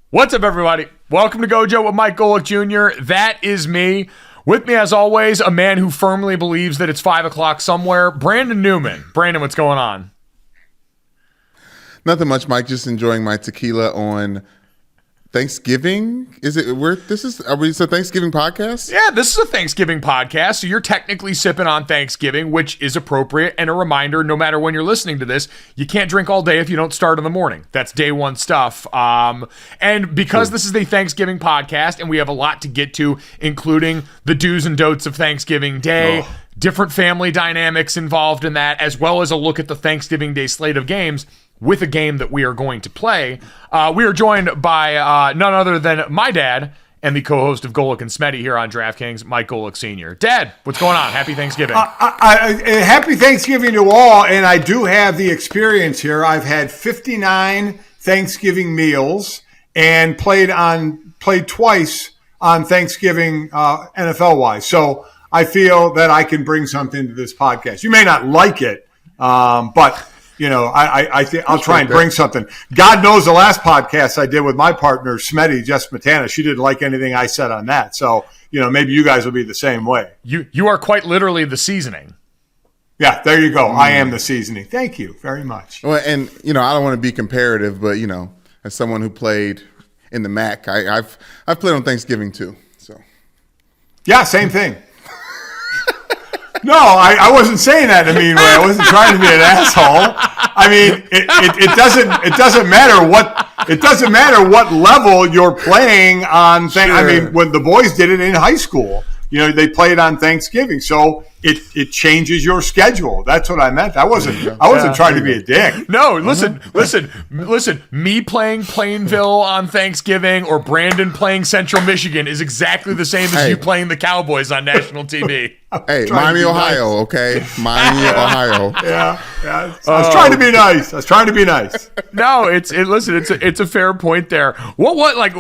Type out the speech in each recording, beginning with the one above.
What's up, everybody? Welcome to Gojo with Mike Golic Jr. That is me. With me, as always, a man who firmly believes that it's 5 o'clock somewhere, Brandon Newman. Brandon, what's going on? Nothing much, Mike. Just enjoying my tequila on Thanksgiving. Are we a Thanksgiving podcast? Yeah, this is a Thanksgiving podcast, so you're technically sipping on Thanksgiving, which is appropriate. And a reminder, no matter when you're listening to this, you can't drink all day if you don't start in the morning. That's day one stuff. And because this is a Thanksgiving podcast, and we have a lot to get to, including the do's and don'ts of Thanksgiving Day, different family dynamics involved in that, as well as a look at the Thanksgiving Day slate of games, with a game that we are going to play. We are joined by none other than my dad and the co-host of Golic and Smetty here on DraftKings, Mike Golic Sr. Dad, what's going on? Happy Thanksgiving. Happy Thanksgiving to all, and I do have the experience here. I've had 59 Thanksgiving meals and played twice on Thanksgiving NFL-wise. So I feel that I can bring something to this podcast. You may not like it, but you know, I'll try and bring something. God knows the last podcast I did with my partner, Smetty, Jess Matana, she didn't like anything I said on that. So, you know, maybe you guys will be the same way. You are quite literally the seasoning. Yeah, there you go. I am the seasoning. Thank you very much. Well, and, you know, I don't want to be comparative, but, you know, as someone who played in the MAC, I've played on Thanksgiving too. So, yeah, same thing. No, I wasn't saying that in a mean way. I wasn't trying to be an asshole. I mean, it doesn't matter what level you're playing on. Sure. I mean, when the boys did it in high school, you know, they played on Thanksgiving, so it changes your schedule. That's what I meant. I wasn't trying to be a dick. No, listen. Me playing Plainville on Thanksgiving or Brandon playing Central Michigan is exactly the same as you playing the Cowboys on national TV. Hey, Miami, Ohio, nice. Okay? Miami, Ohio. Yeah. I was trying to be nice. No, it's a fair point there. What like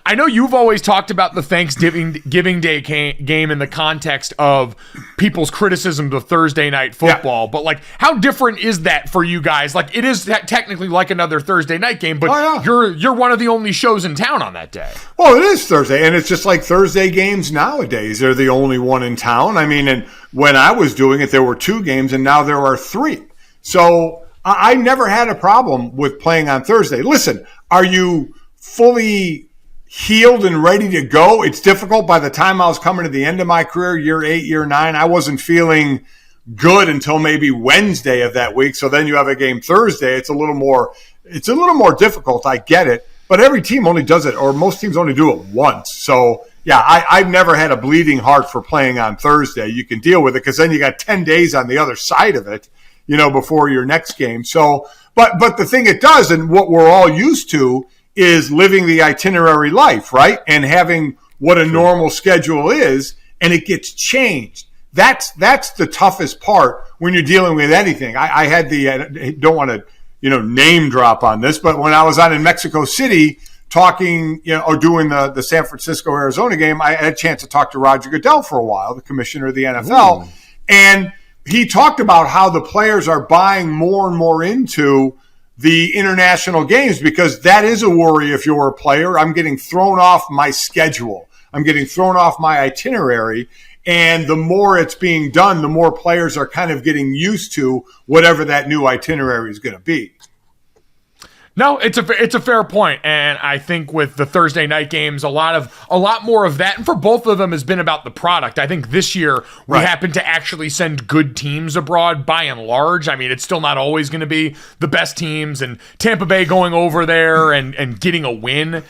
I know you've always talked about the Thanksgiving Day game in the context of people's criticism of Thursday night football, but like how different is that for you guys? Like it is technically like another Thursday night game, but you're one of the only shows in town on that day. Well, it is Thursday, and it's just like Thursday games nowadays. They're the only one in town. I mean, and when I was doing it, there were 2 games, and now there are 3. So I never had a problem with playing on Thursday. Listen, are you fully healed and ready to go? It's difficult. By the time I was coming to the end of my career, year 8, year 9, I wasn't feeling good until maybe Wednesday of that week. So then you have a game Thursday. It's a little more difficult. I get it. But every team only does it, or most teams only do it once. So yeah, I've never had a bleeding heart for playing on Thursday. You can deal with it because then you got 10 days on the other side of it, you know, before your next game. So, but the thing it does, and what we're all used to, is living the itinerary life, right? And having what a normal schedule is, and it gets changed. That's the toughest part when you're dealing with anything. I had I don't want to, you know, name drop on this, but when I was out in Mexico City talking, you know, or doing the San Francisco-Arizona game, I had a chance to talk to Roger Goodell for a while, the commissioner of the NFL. Ooh. And he talked about how the players are buying more and more into the international games because that is a worry if you're a player. I'm getting thrown off my schedule. I'm getting thrown off my itinerary. And the more it's being done, the more players are kind of getting used to whatever that new itinerary is going to be. No, it's a fair point, and I think with the Thursday night games, a lot more of that, and for both of them has been about the product. I think this year we happen to actually send good teams abroad by and large. I mean, it's still not always going to be the best teams, and Tampa Bay going over there and getting a win.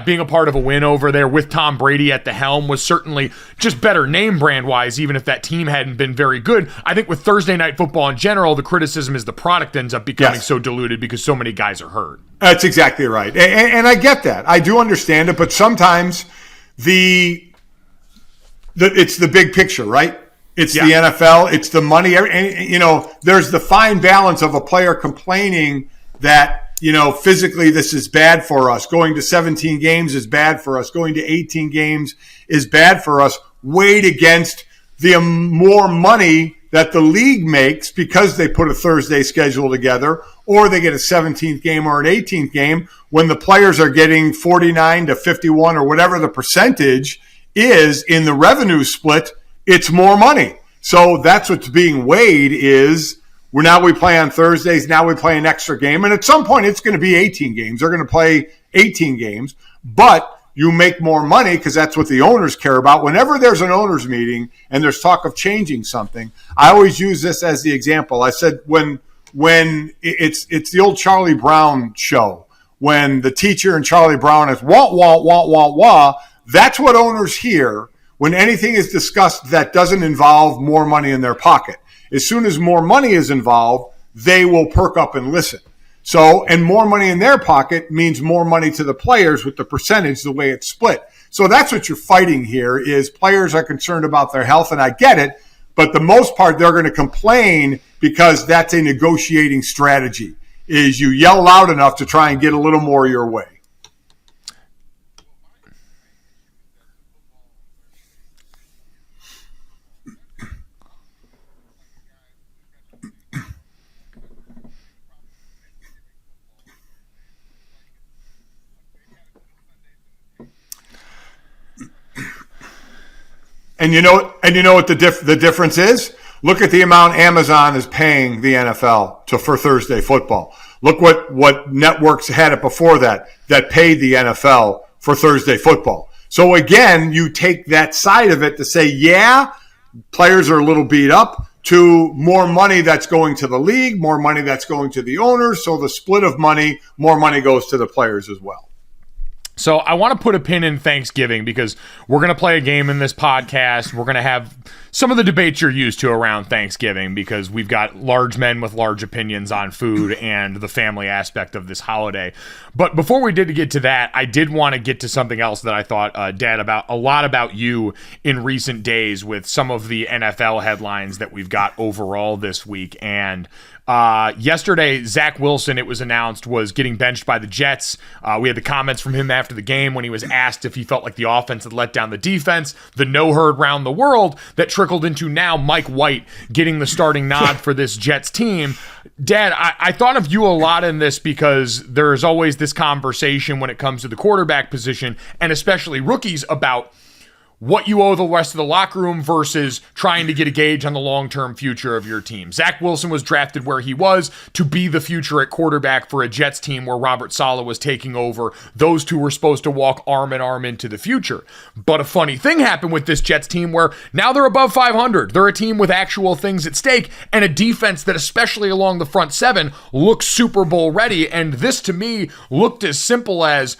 Being a part of a win over there with Tom Brady at the helm was certainly just better name brand wise, even if that team hadn't been very good. I think with Thursday night football in general, the criticism is the product ends up becoming so diluted because so many guys are hurt. That's exactly right. And I get that. I do understand it, but sometimes it's the big picture, right? It's the NFL, it's the money. And, you know, there's the fine balance of a player complaining that, you know, physically this is bad for us. Going to 17 games is bad for us. Going to 18 games is bad for us. Weighed against the more money that the league makes because they put a Thursday schedule together, or they get a 17th game or an 18th game when the players are getting 49 to 51 or whatever the percentage is in the revenue split, it's more money. So that's what's being weighed is we play on Thursdays, now we play an extra game. And at some point it's going to be 18 games. They're going to play 18 games, but you make more money because that's what the owners care about. Whenever there's an owners meeting and there's talk of changing something, I always use this as the example. I said when it's the old Charlie Brown show, when the teacher and Charlie Brown is wah, wah, wah, wah, wah, that's what owners hear when anything is discussed that doesn't involve more money in their pocket. As soon as more money is involved, they will perk up and listen. So, and more money in their pocket means more money to the players with the percentage, the way it's split. So that's what you're fighting here is players are concerned about their health, and I get it, but the most part they're going to complain because that's a negotiating strategy, is you yell loud enough to try and get a little more your way. And you know what the difference is? Look at the amount Amazon is paying the NFL for Thursday football. Look what networks had it before that paid the NFL for Thursday football. So again, you take that side of it to say, yeah, players are a little beat up, to more money that's going to the league, more money that's going to the owners. So the split of money, more money goes to the players as well. So I want to put a pin in Thanksgiving because we're going to play a game in this podcast. We're going to have some of the debates you're used to around Thanksgiving because we've got large men with large opinions on food and the family aspect of this holiday. But before we did get to that, I did want to get to something else that I thought, Dad, about a lot about you in recent days with some of the NFL headlines that we've got overall this week. And yesterday, Zach Wilson, it was announced, was getting benched by the Jets. We had the comments from him after the game when he was asked if he felt like the offense had let down the defense. The no heard round the world that trickled into now Mike White getting the starting nod for this Jets team. Dad, I thought of you a lot in this because there's always this conversation when it comes to the quarterback position, and especially rookies, about what you owe the rest of the locker room versus trying to get a gauge on the long-term future of your team. Zach Wilson was drafted where he was to be the future at quarterback for a Jets team where Robert Saleh was taking over. Those two were supposed to walk arm in arm into the future. But a funny thing happened with this Jets team where now they're above 500. They're a team with actual things at stake and a defense that, especially along the front seven, looks Super Bowl ready. And this, to me, looked as simple as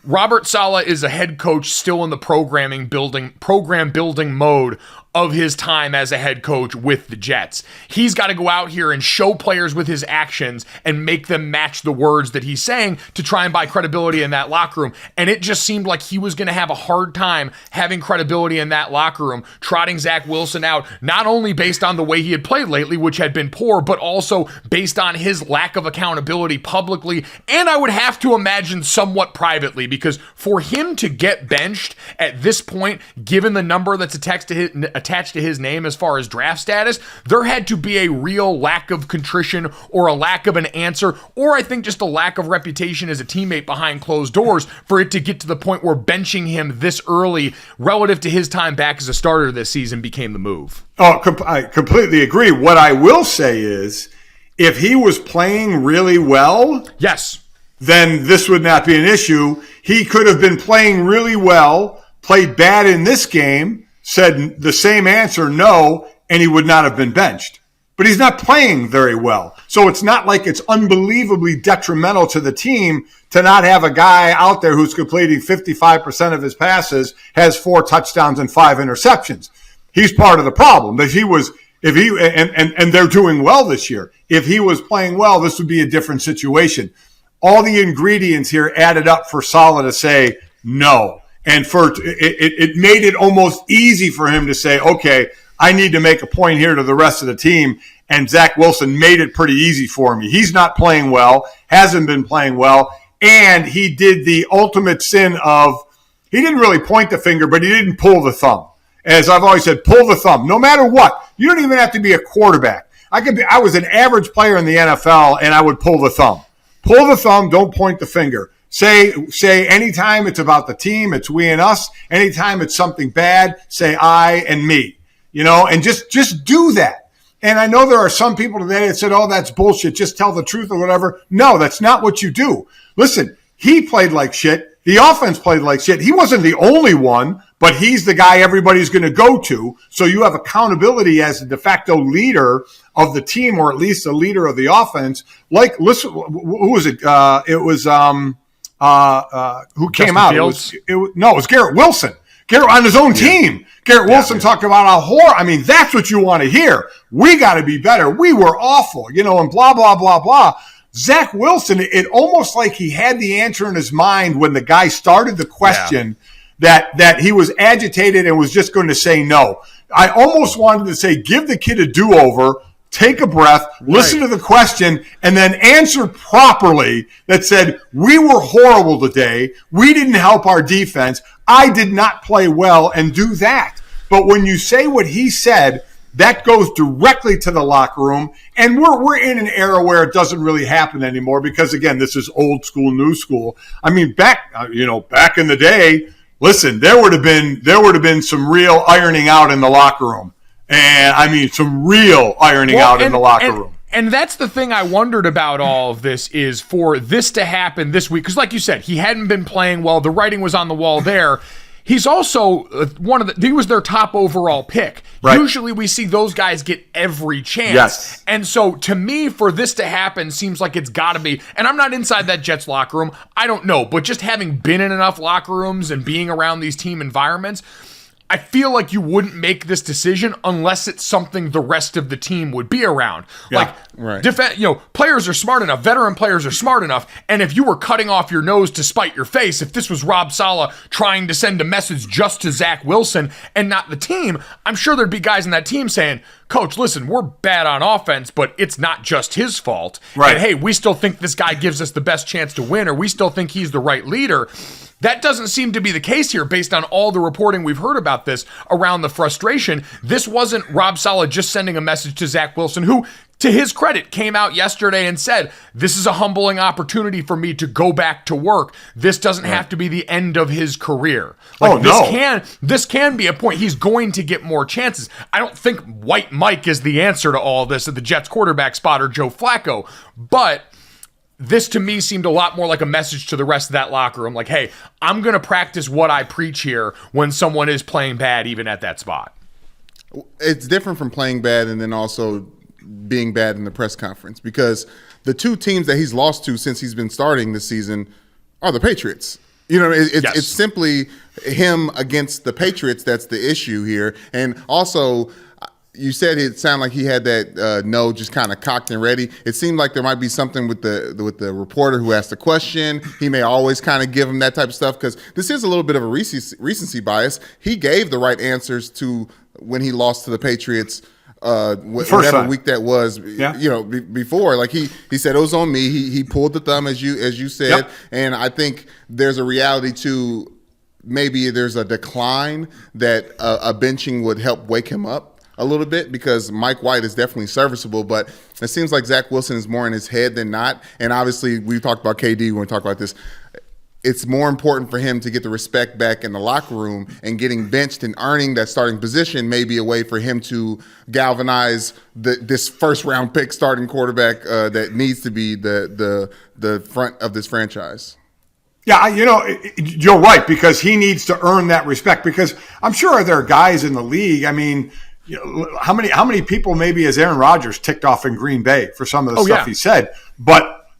Robert Saleh is a head coach still in the program building mode of his time as a head coach with the Jets. He's got to go out here and show players with his actions and make them match the words that he's saying to try and buy credibility in that locker room. And it just seemed like he was going to have a hard time having credibility in that locker room, trotting Zach Wilson out, not only based on the way he had played lately, which had been poor, but also based on his lack of accountability publicly, and I would have to imagine somewhat privately, because for him to get benched at this point, given the number that's attached to his name as far as draft status, there had to be a real lack of contrition or a lack of an answer, or I think just a lack of reputation as a teammate behind closed doors for it to get to the point where benching him this early relative to his time back as a starter this season became the move. Oh, I completely agree. What I will say is, if he was playing really well, yes, then this would not be an issue. He could have been playing really well, played bad in this game, said the same answer, no, and he would not have been benched. But he's not playing very well. So it's not like it's unbelievably detrimental to the team to not have a guy out there who's completing 55% of his passes, has 4 touchdowns and 5 interceptions. He's part of the problem. And they're doing well this year. If he was playing well, this would be a different situation. All the ingredients here added up for Saleh to say no. And it made it almost easy for him to say, okay, I need to make a point here to the rest of the team. And Zach Wilson made it pretty easy for me. He's not playing well, hasn't been playing well, and he did the ultimate sin of, he didn't really point the finger, but he didn't pull the thumb. as I've always said, pull the thumb. No matter what, you don't even have to be a quarterback. I was an average player in the NFL, and I would pull the thumb. Pull the thumb. Don't point the finger. Say anytime it's about the team, it's we and us. Anytime it's something bad, say I and me. And just do that. And I know there are some people today that said, oh, that's bullshit. Just tell the truth or whatever. No, that's not what you do. Listen, he played like shit. The offense played like shit. He wasn't the only one, but he's the guy everybody's going to go to. So you have accountability as the de facto leader of the team, or at least the leader of the offense. Like, listen, who was it? It was who came out? It was Garrett Wilson. Garrett on his own team. Garrett Wilson talked about how horrible. I mean, that's what you want to hear. We got to be better. We were awful, and blah, blah, blah, blah. Zach Wilson, it almost like he had the answer in his mind when the guy started the question that he was agitated and was just going to say no. I almost wanted to say, give the kid a do-over, take a breath, listen to the question, and then answer properly that said, we were horrible today. We didn't help our defense. I did not play well, and do that. But when you say what he said, that goes directly to the locker room, and we're in an era where it doesn't really happen anymore because, again, this is old school, new school. I mean, back in the day, listen, there would have been some real ironing out in the locker room. And I mean, some real ironing out in the locker room. And that's the thing I wondered about all of this, is for this to happen this week. Because like you said, he hadn't been playing well. The writing was on the wall there. He's also he was their top overall pick. Right. Usually we see those guys get every chance. Yes. And so to me, for this to happen seems like it's got to be, and I'm not inside that Jets locker room, I don't know, but just having been in enough locker rooms and being around these team environments, I feel like you wouldn't make this decision unless it's something the rest of the team would be around. Players are smart enough, veteran players are smart enough, and if you were cutting off your nose to spite your face, if this was Rob Saleh trying to send a message just to Zach Wilson and not the team, I'm sure there'd be guys in that team saying, Coach, listen, we're bad on offense, but it's not just his fault. Right. And hey, we still think this guy gives us the best chance to win, or we still think he's the right leader. That doesn't seem to be the case here based on all the reporting we've heard about this around the frustration. This wasn't Rob Saleh just sending a message to Zach Wilson, who, to his credit, came out yesterday and said, this is a humbling opportunity for me to go back to work. This doesn't have to be the end of his career. This can be a point. He's going to get more chances. I don't think White Mike is the answer to all this at the Jets quarterback spot, or Joe Flacco, but this to me seemed a lot more like a message to the rest of that locker room. Like, hey, I'm going to practice what I preach here when someone is playing bad, even at that spot. It's different from playing bad and then also being bad in the press conference, because the two teams that he's lost to since he's been starting this season are the Patriots. It's simply him against the Patriots that's the issue here. And also, you said it sounded like he had that no just kind of cocked and ready. It seemed like there might be something with the reporter who asked the question. He may always kind of give him that type of stuff, because this is a little bit of a recency bias. He gave the right answers to when he lost to the Patriots, whatever week that was. Before, like he said it was on me. He pulled the thumb, as you said, and I think there's a reality to maybe there's a decline that a benching would help wake him up a little bit, because Mike White is definitely serviceable, but it seems like Zach Wilson is more in his head than not. And obviously, we talked about KD when we talked about this. It's more important for him to get the respect back in the locker room, and getting benched and earning that starting position may be a way for him to galvanize this first-round pick starting quarterback that needs to be the front of this franchise. Yeah, you're right, because he needs to earn that respect, because I'm sure there are guys in the league. I mean, how many people maybe has Aaron Rodgers ticked off in Green Bay for some of the stuff he said, but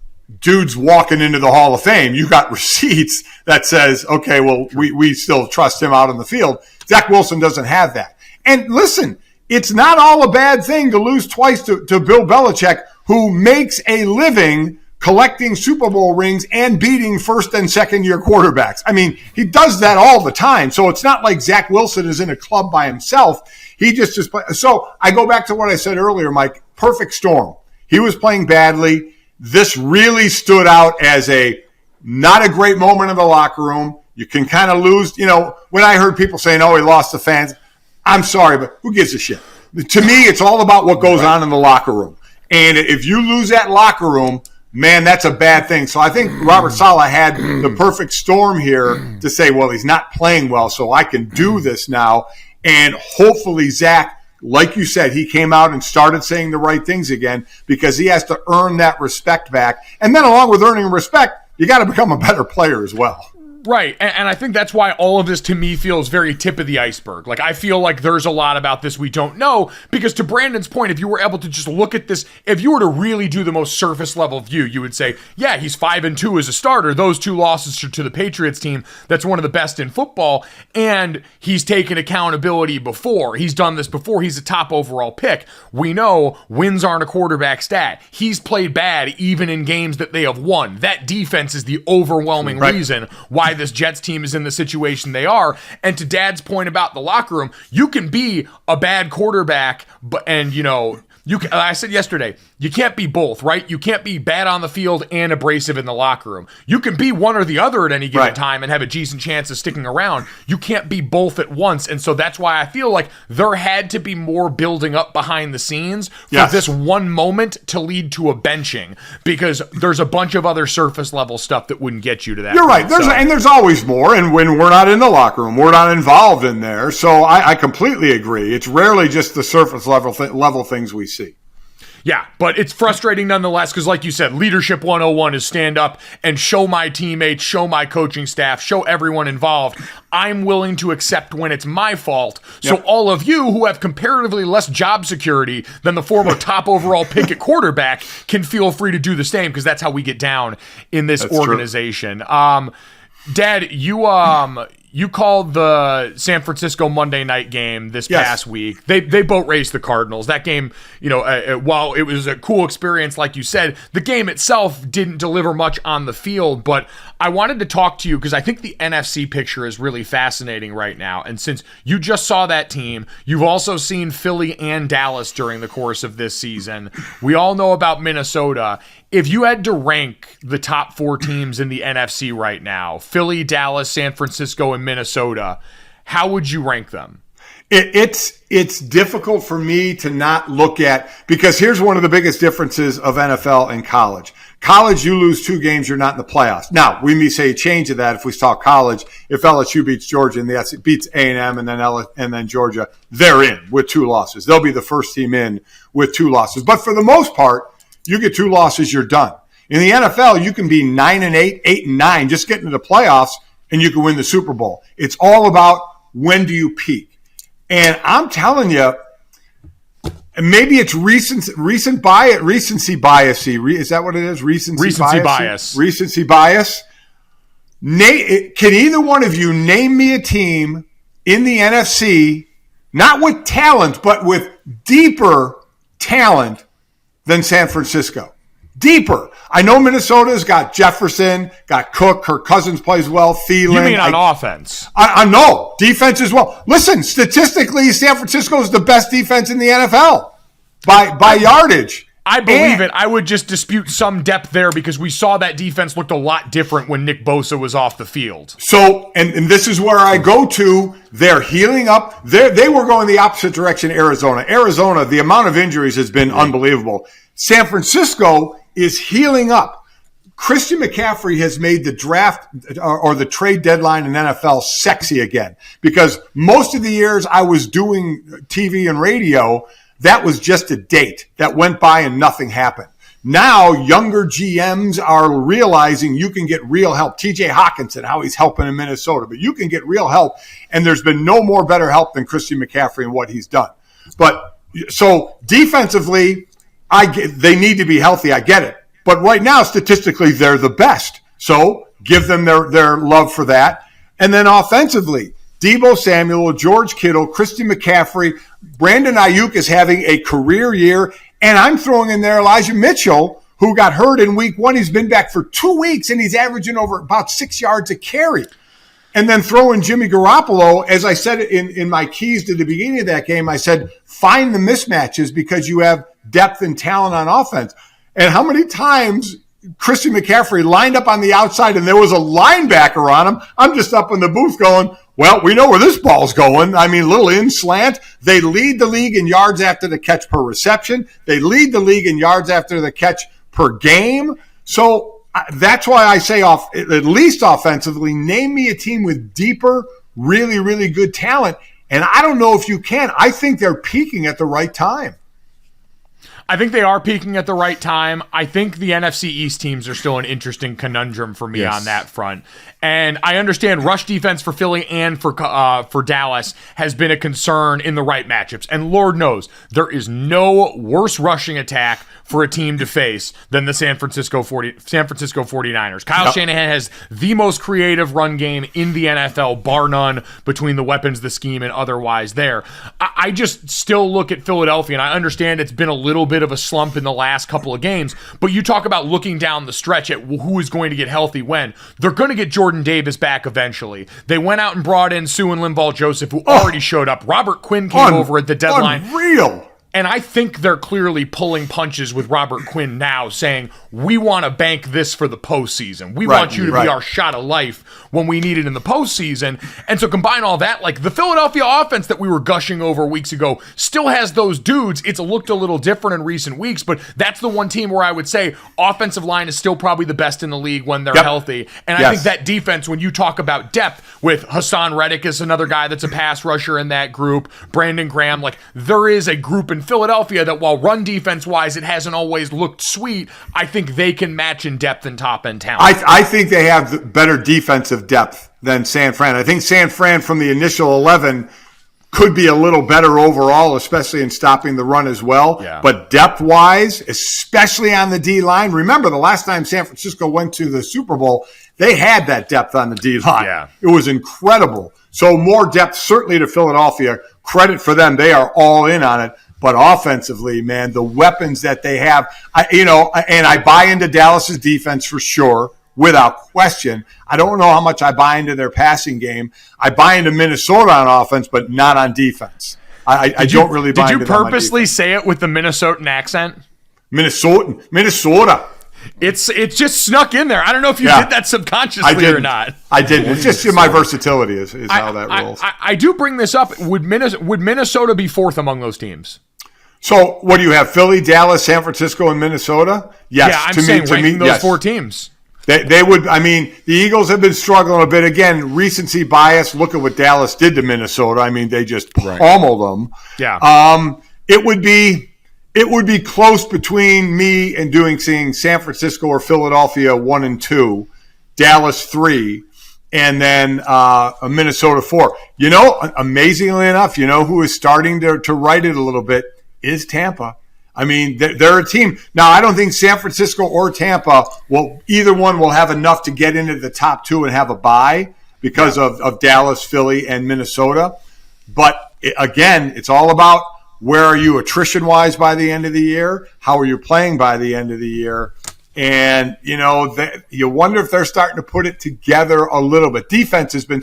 dude's walking into the Hall of Fame. You got receipts that says, okay, well, we still trust him out on the field. Zach Wilson doesn't have that. And listen, it's not all a bad thing to lose twice to Bill Belichick, who makes a living collecting Super Bowl rings and beating first and second year quarterbacks. I mean, he does that all the time. So it's not like Zach Wilson is in a club by himself. He just so I go back to what I said earlier, Mike, perfect storm. He was playing badly. This really stood out as not a great moment in the locker room. You can kind of lose, when I heard people saying, oh, he lost the fans. I'm sorry, but who gives a shit? To me, it's all about what goes on in the locker room. And if you lose that locker room, man, that's a bad thing. So I think Robert Saleh had the perfect storm here to say, well, he's not playing well, so I can do this now. And hopefully Zach, like you said, he came out and started saying the right things again because he has to earn that respect back. And then along with earning respect, you got to become a better player as well. Right, and I think that's why all of this to me feels very tip of the iceberg. Like, I feel like there's a lot about this we don't know, because to Brandon's point, if you were able to just look at this, if you were to really do the most surface level view, you would say, yeah, he's 5-2 as a starter. Those 2 losses to the Patriots team, that's one of the best in football, and he's taken accountability before. He's done this before. He's a top overall pick. We know wins aren't a quarterback stat. He's played bad even in games that they have won. That defense is the overwhelming reason why this Jets team is in the situation they are. And to Dad's point about the locker room, you can be a bad quarterback, I said yesterday, you can't be both, right? You can't be bad on the field and abrasive in the locker room. You can be one or the other at any given time and have a decent chance of sticking around. You can't be both at once. And so that's why I feel like there had to be more building up behind the scenes for this one moment to lead to a benching, because there's a bunch of other surface level stuff that wouldn't get you to that. You're right. There's always more. And when we're not in the locker room, we're not involved in there. So I completely agree. It's rarely just the surface level things we see. Yeah, but it's frustrating nonetheless because, like you said, Leadership 101 is stand up and show my teammates, show my coaching staff, show everyone involved. I'm willing to accept when it's my fault. So all of you who have comparatively less job security than the former top overall pick at quarterback can feel free to do the same, because that's how we get down in this organization. Dad, you called the San Francisco Monday night game this past week. They boat raced the Cardinals. That game, while it was a cool experience, like you said, the game itself didn't deliver much on the field. But I wanted to talk to you because I think the NFC picture is really fascinating right now. And since you just saw that team, you've also seen Philly and Dallas during the course of this season. We all know about Minnesota. If you had to rank the top 4 teams in the NFC right now, Philly, Dallas, San Francisco, and Minnesota, how would you rank them? It's difficult for me to not look at, because here's one of the biggest differences of NFL and college. College, you lose 2 games, you're not in the playoffs. Now, we may say a change of that if we talk college. If LSU beats Georgia and the beats A&M and then Georgia, they're in with 2 losses. They'll be the first team in with 2 losses. But for the most part, you get 2 losses, you're done. In the NFL, you can be 9-8, 8-9, just get into the playoffs, and you can win the Super Bowl. It's all about when do you peak. And I'm telling you, maybe it's recency bias. Is that what it is? Recency bias. Recency bias. Can either one of you name me a team in the NFC, not with talent, but with deeper talent than San Francisco? Deeper. I know Minnesota's got Jefferson, got Cook, Kirk Cousins plays well, Thielen. You mean on offense? I know. Defense as well. Listen, statistically, San Francisco is the best defense in the NFL by yardage. I believe it. I would just dispute some depth there, because we saw that defense looked a lot different when Nick Bosa was off the field. So, and this is where I go to, they're healing up. They were going the opposite direction Arizona. Arizona, the amount of injuries has been unbelievable. San Francisco is healing up. Christian McCaffrey has made the draft or the trade deadline in NFL sexy again, because most of the years I was doing TV and radio, that was just a date that went by and nothing happened. Now, younger GMs are realizing you can get real help. TJ Hawkinson, how he's helping in Minnesota, but you can get real help, and there's been no more better help than Christian McCaffrey and what he's done. But so defensively, they need to be healthy. I get it. But right now, statistically, they're the best. So give them their love for that. And then offensively, Deebo Samuel, George Kittle, Christian McCaffrey, Brandon Ayuk is having a career year. And I'm throwing in there Elijah Mitchell, who got hurt in week 1. He's been back for 2 weeks, and he's averaging over about 6 yards a carry. And then throw in Jimmy Garoppolo. As I said in my keys to the beginning of that game, I said, find the mismatches because you have depth and talent on offense. And how many times Christian McCaffrey lined up on the outside and there was a linebacker on him, I'm just up in the booth going, well, we know where this ball's going. I mean, little in slant. They lead the league in yards after the catch per reception. They lead the league in yards after the catch per game. So that's why I say at least offensively, name me a team with deeper, really, really good talent. And I don't know if you can. I think they're peaking at the right time. I think they are peaking at the right time. I think the NFC East teams are still an interesting conundrum for me on that front. And I understand rush defense for Philly and for Dallas has been a concern in the right matchups. And Lord knows, there is no worse rushing attack for a team to face than the San Francisco 49ers. Kyle Shanahan has the most creative run game in the NFL, bar none, between the weapons, the scheme, and otherwise there. I just still look at Philadelphia, and I understand it's been a little bit of a slump in the last couple of games, but you talk about looking down the stretch at who is going to get healthy when. They're going to get Jordan Davis back eventually. They went out and brought in Sue and Linval Joseph, who already showed up. Robert Quinn came over at the deadline. Unreal. And I think they're clearly pulling punches with Robert Quinn now, saying, we want to bank this for the postseason. We want you to be our shot of life when we need it in the postseason. And so combine all that, like the Philadelphia offense that we were gushing over weeks ago still has those dudes. It's looked a little different in recent weeks, but that's the one team where I would say offensive line is still probably the best in the league when they're healthy. And I think that defense, when you talk about depth, with Hassan Reddick is another guy that's a pass rusher in that group, Brandon Graham, like there is a group in Philadelphia that while run defense wise, it hasn't always looked sweet. I think they can match in depth and top end talent. I think they have better defensive depth than San Fran. I think San Fran from the initial 11 could be a little better overall, especially in stopping the run as well. Yeah. But depth wise, especially on the D line, remember the last time San Francisco went to the Super Bowl, they had that depth on the D line. Yeah. It was incredible. So more depth certainly to Philadelphia. Credit for them. They are all in on it. But offensively, man, the weapons that they have, and I buy into Dallas's defense for sure, without question. I don't know how much I buy into their passing game. I buy into Minnesota on offense, but not on defense. I don't really buy into them. Did you purposely say it with the Minnesotan accent? Minnesota. It's just snuck in there. I don't know if you did that subconsciously or not. I didn't. It's just my versatility is how that rolls. I do bring this up. Would Minnesota be fourth among those teams? So what do you have? Philly, Dallas, San Francisco, and Minnesota? Yes. Yeah, I'm saying ranking those four teams. They would. I mean, the Eagles have been struggling a bit. Again, recency bias. Look at what Dallas did to Minnesota. I mean, they just pummeled them. Yeah. It would be close between me and seeing San Francisco or Philadelphia 1 and 2, Dallas 3, and then Minnesota 4. Amazingly enough, who is starting to right it a little bit is Tampa. I mean, they're a team. Now, I don't think San Francisco or Tampa either one will have enough to get into the top 2 and have a bye because of Dallas, Philly, and Minnesota. But again, it's all about where are you attrition-wise by the end of the year? How are you playing by the end of the year? And, you wonder if they're starting to put it together a little bit. Defense has been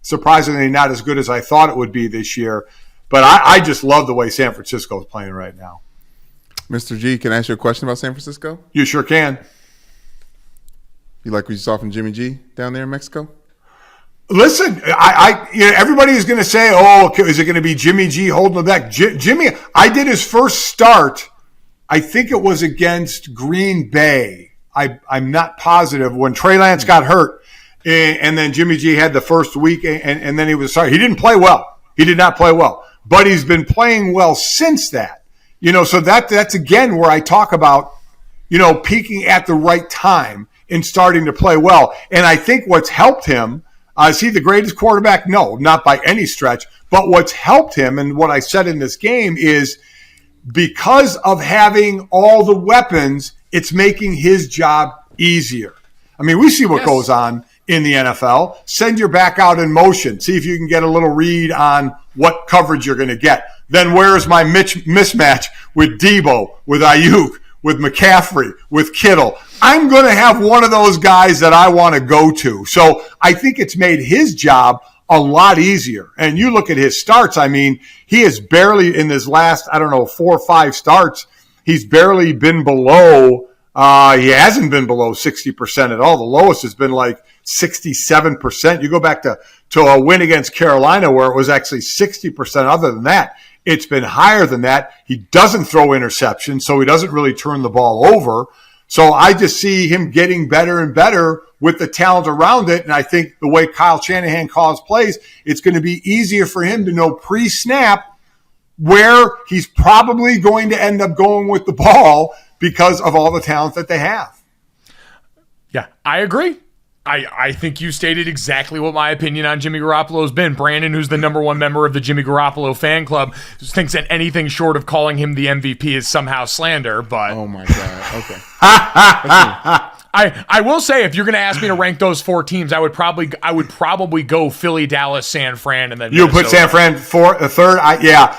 surprisingly not as good as I thought it would be this year. But I just love the way San Francisco is playing right now. Mr. G, can I ask you a question about San Francisco? You sure can. You like what you saw from Jimmy G down there in Mexico? Listen, everybody is going to say, is it going to be Jimmy G holding it back? Jimmy, I did his first start. I think it was against Green Bay. I'm not positive. When Trey Lance got hurt, and then Jimmy G had the first week, and then he was sorry. He didn't play well. He did not play well. But he's been playing well since that. So that's again where I talk about, peaking at the right time and starting to play well. And I think what's helped him, is he the greatest quarterback? No, not by any stretch. But what's helped him, and what I said in this game, is because of having all the weapons, it's making his job easier. I mean, we see what goes on in the NFL. Send your back out in motion. See if you can get a little read on what coverage you're going to get. Then where's my mismatch with Debo, with Ayuk, with McCaffrey, with Kittle? I'm going to have one of those guys that I want to go to. So I think it's made his job a lot easier. And you look at his starts. I mean, he has barely in his last, 4 or 5 starts, he's barely been below He hasn't been below 60% at all. The lowest has been like 67%. You go back to a win against Carolina where it was actually 60%. Other than that, it's been higher than that. He doesn't throw interceptions, so he doesn't really turn the ball over. So I just see him getting better and better with the talent around it. And I think the way Kyle Shanahan calls plays, it's going to be easier for him to know pre-snap where he's probably going to end up going with the ball because of all the talent that they have. Yeah, I agree. I think you stated exactly what my opinion on Jimmy Garoppolo has been. Brandon, who's the number one member of the Jimmy Garoppolo fan club, thinks that anything short of calling him the MVP is somehow slander, but... Oh, my God. Okay. I will say, if you're going to ask me to rank those 4 teams, I would probably go Philly, Dallas, San Fran, and then you put San Fran third? Yeah.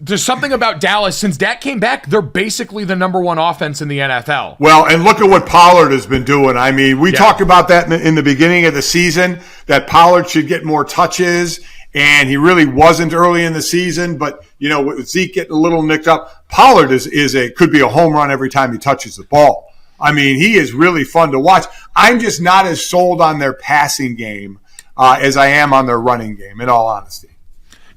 There's something about Dallas. Since Dak came back, they're basically the number one offense in the NFL. Well, and look at what Pollard has been doing. I mean, we talked about that in the beginning of the season, that Pollard should get more touches, and he really wasn't early in the season. But, with Zeke getting a little nicked up, Pollard could be a home run every time he touches the ball. I mean, he is really fun to watch. I'm just not as sold on their passing game as I am on their running game, in all honesty.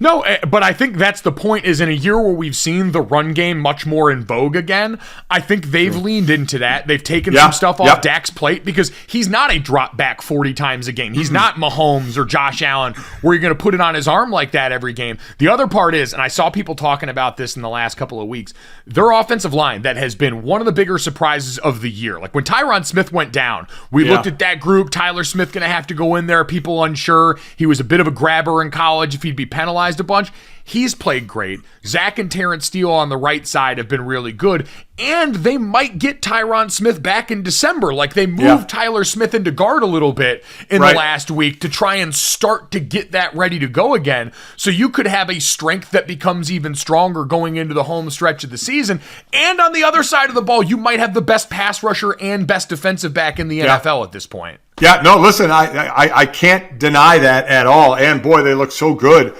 No, but I think that's the point, is in a year where we've seen the run game much more in vogue again, I think they've leaned into that. They've taken some stuff off Dak's plate because he's not a drop back 40 times a game. He's not Mahomes or Josh Allen where you're going to put it on his arm like that every game. The other part is, and I saw people talking about this in the last couple of weeks, their offensive line that has been one of the bigger surprises of the year. Like when Tyron Smith went down, we looked at that group, Tyler Smith going to have to go in there, people unsure. He was a bit of a grabber in college if he'd be penalized a bunch. He's played great. Zach and Terrence Steele on the right side have been really good. And they might get Tyron Smith back in December. Like they moved Tyler Smith into guard a little bit in the last week to try and start to get that ready to go again. So you could have a strength that becomes even stronger going into the home stretch of the season. And on the other side of the ball, you might have the best pass rusher and best defensive back in the NFL at this point. Yeah, no, listen, I can't deny that at all. And boy, they look so good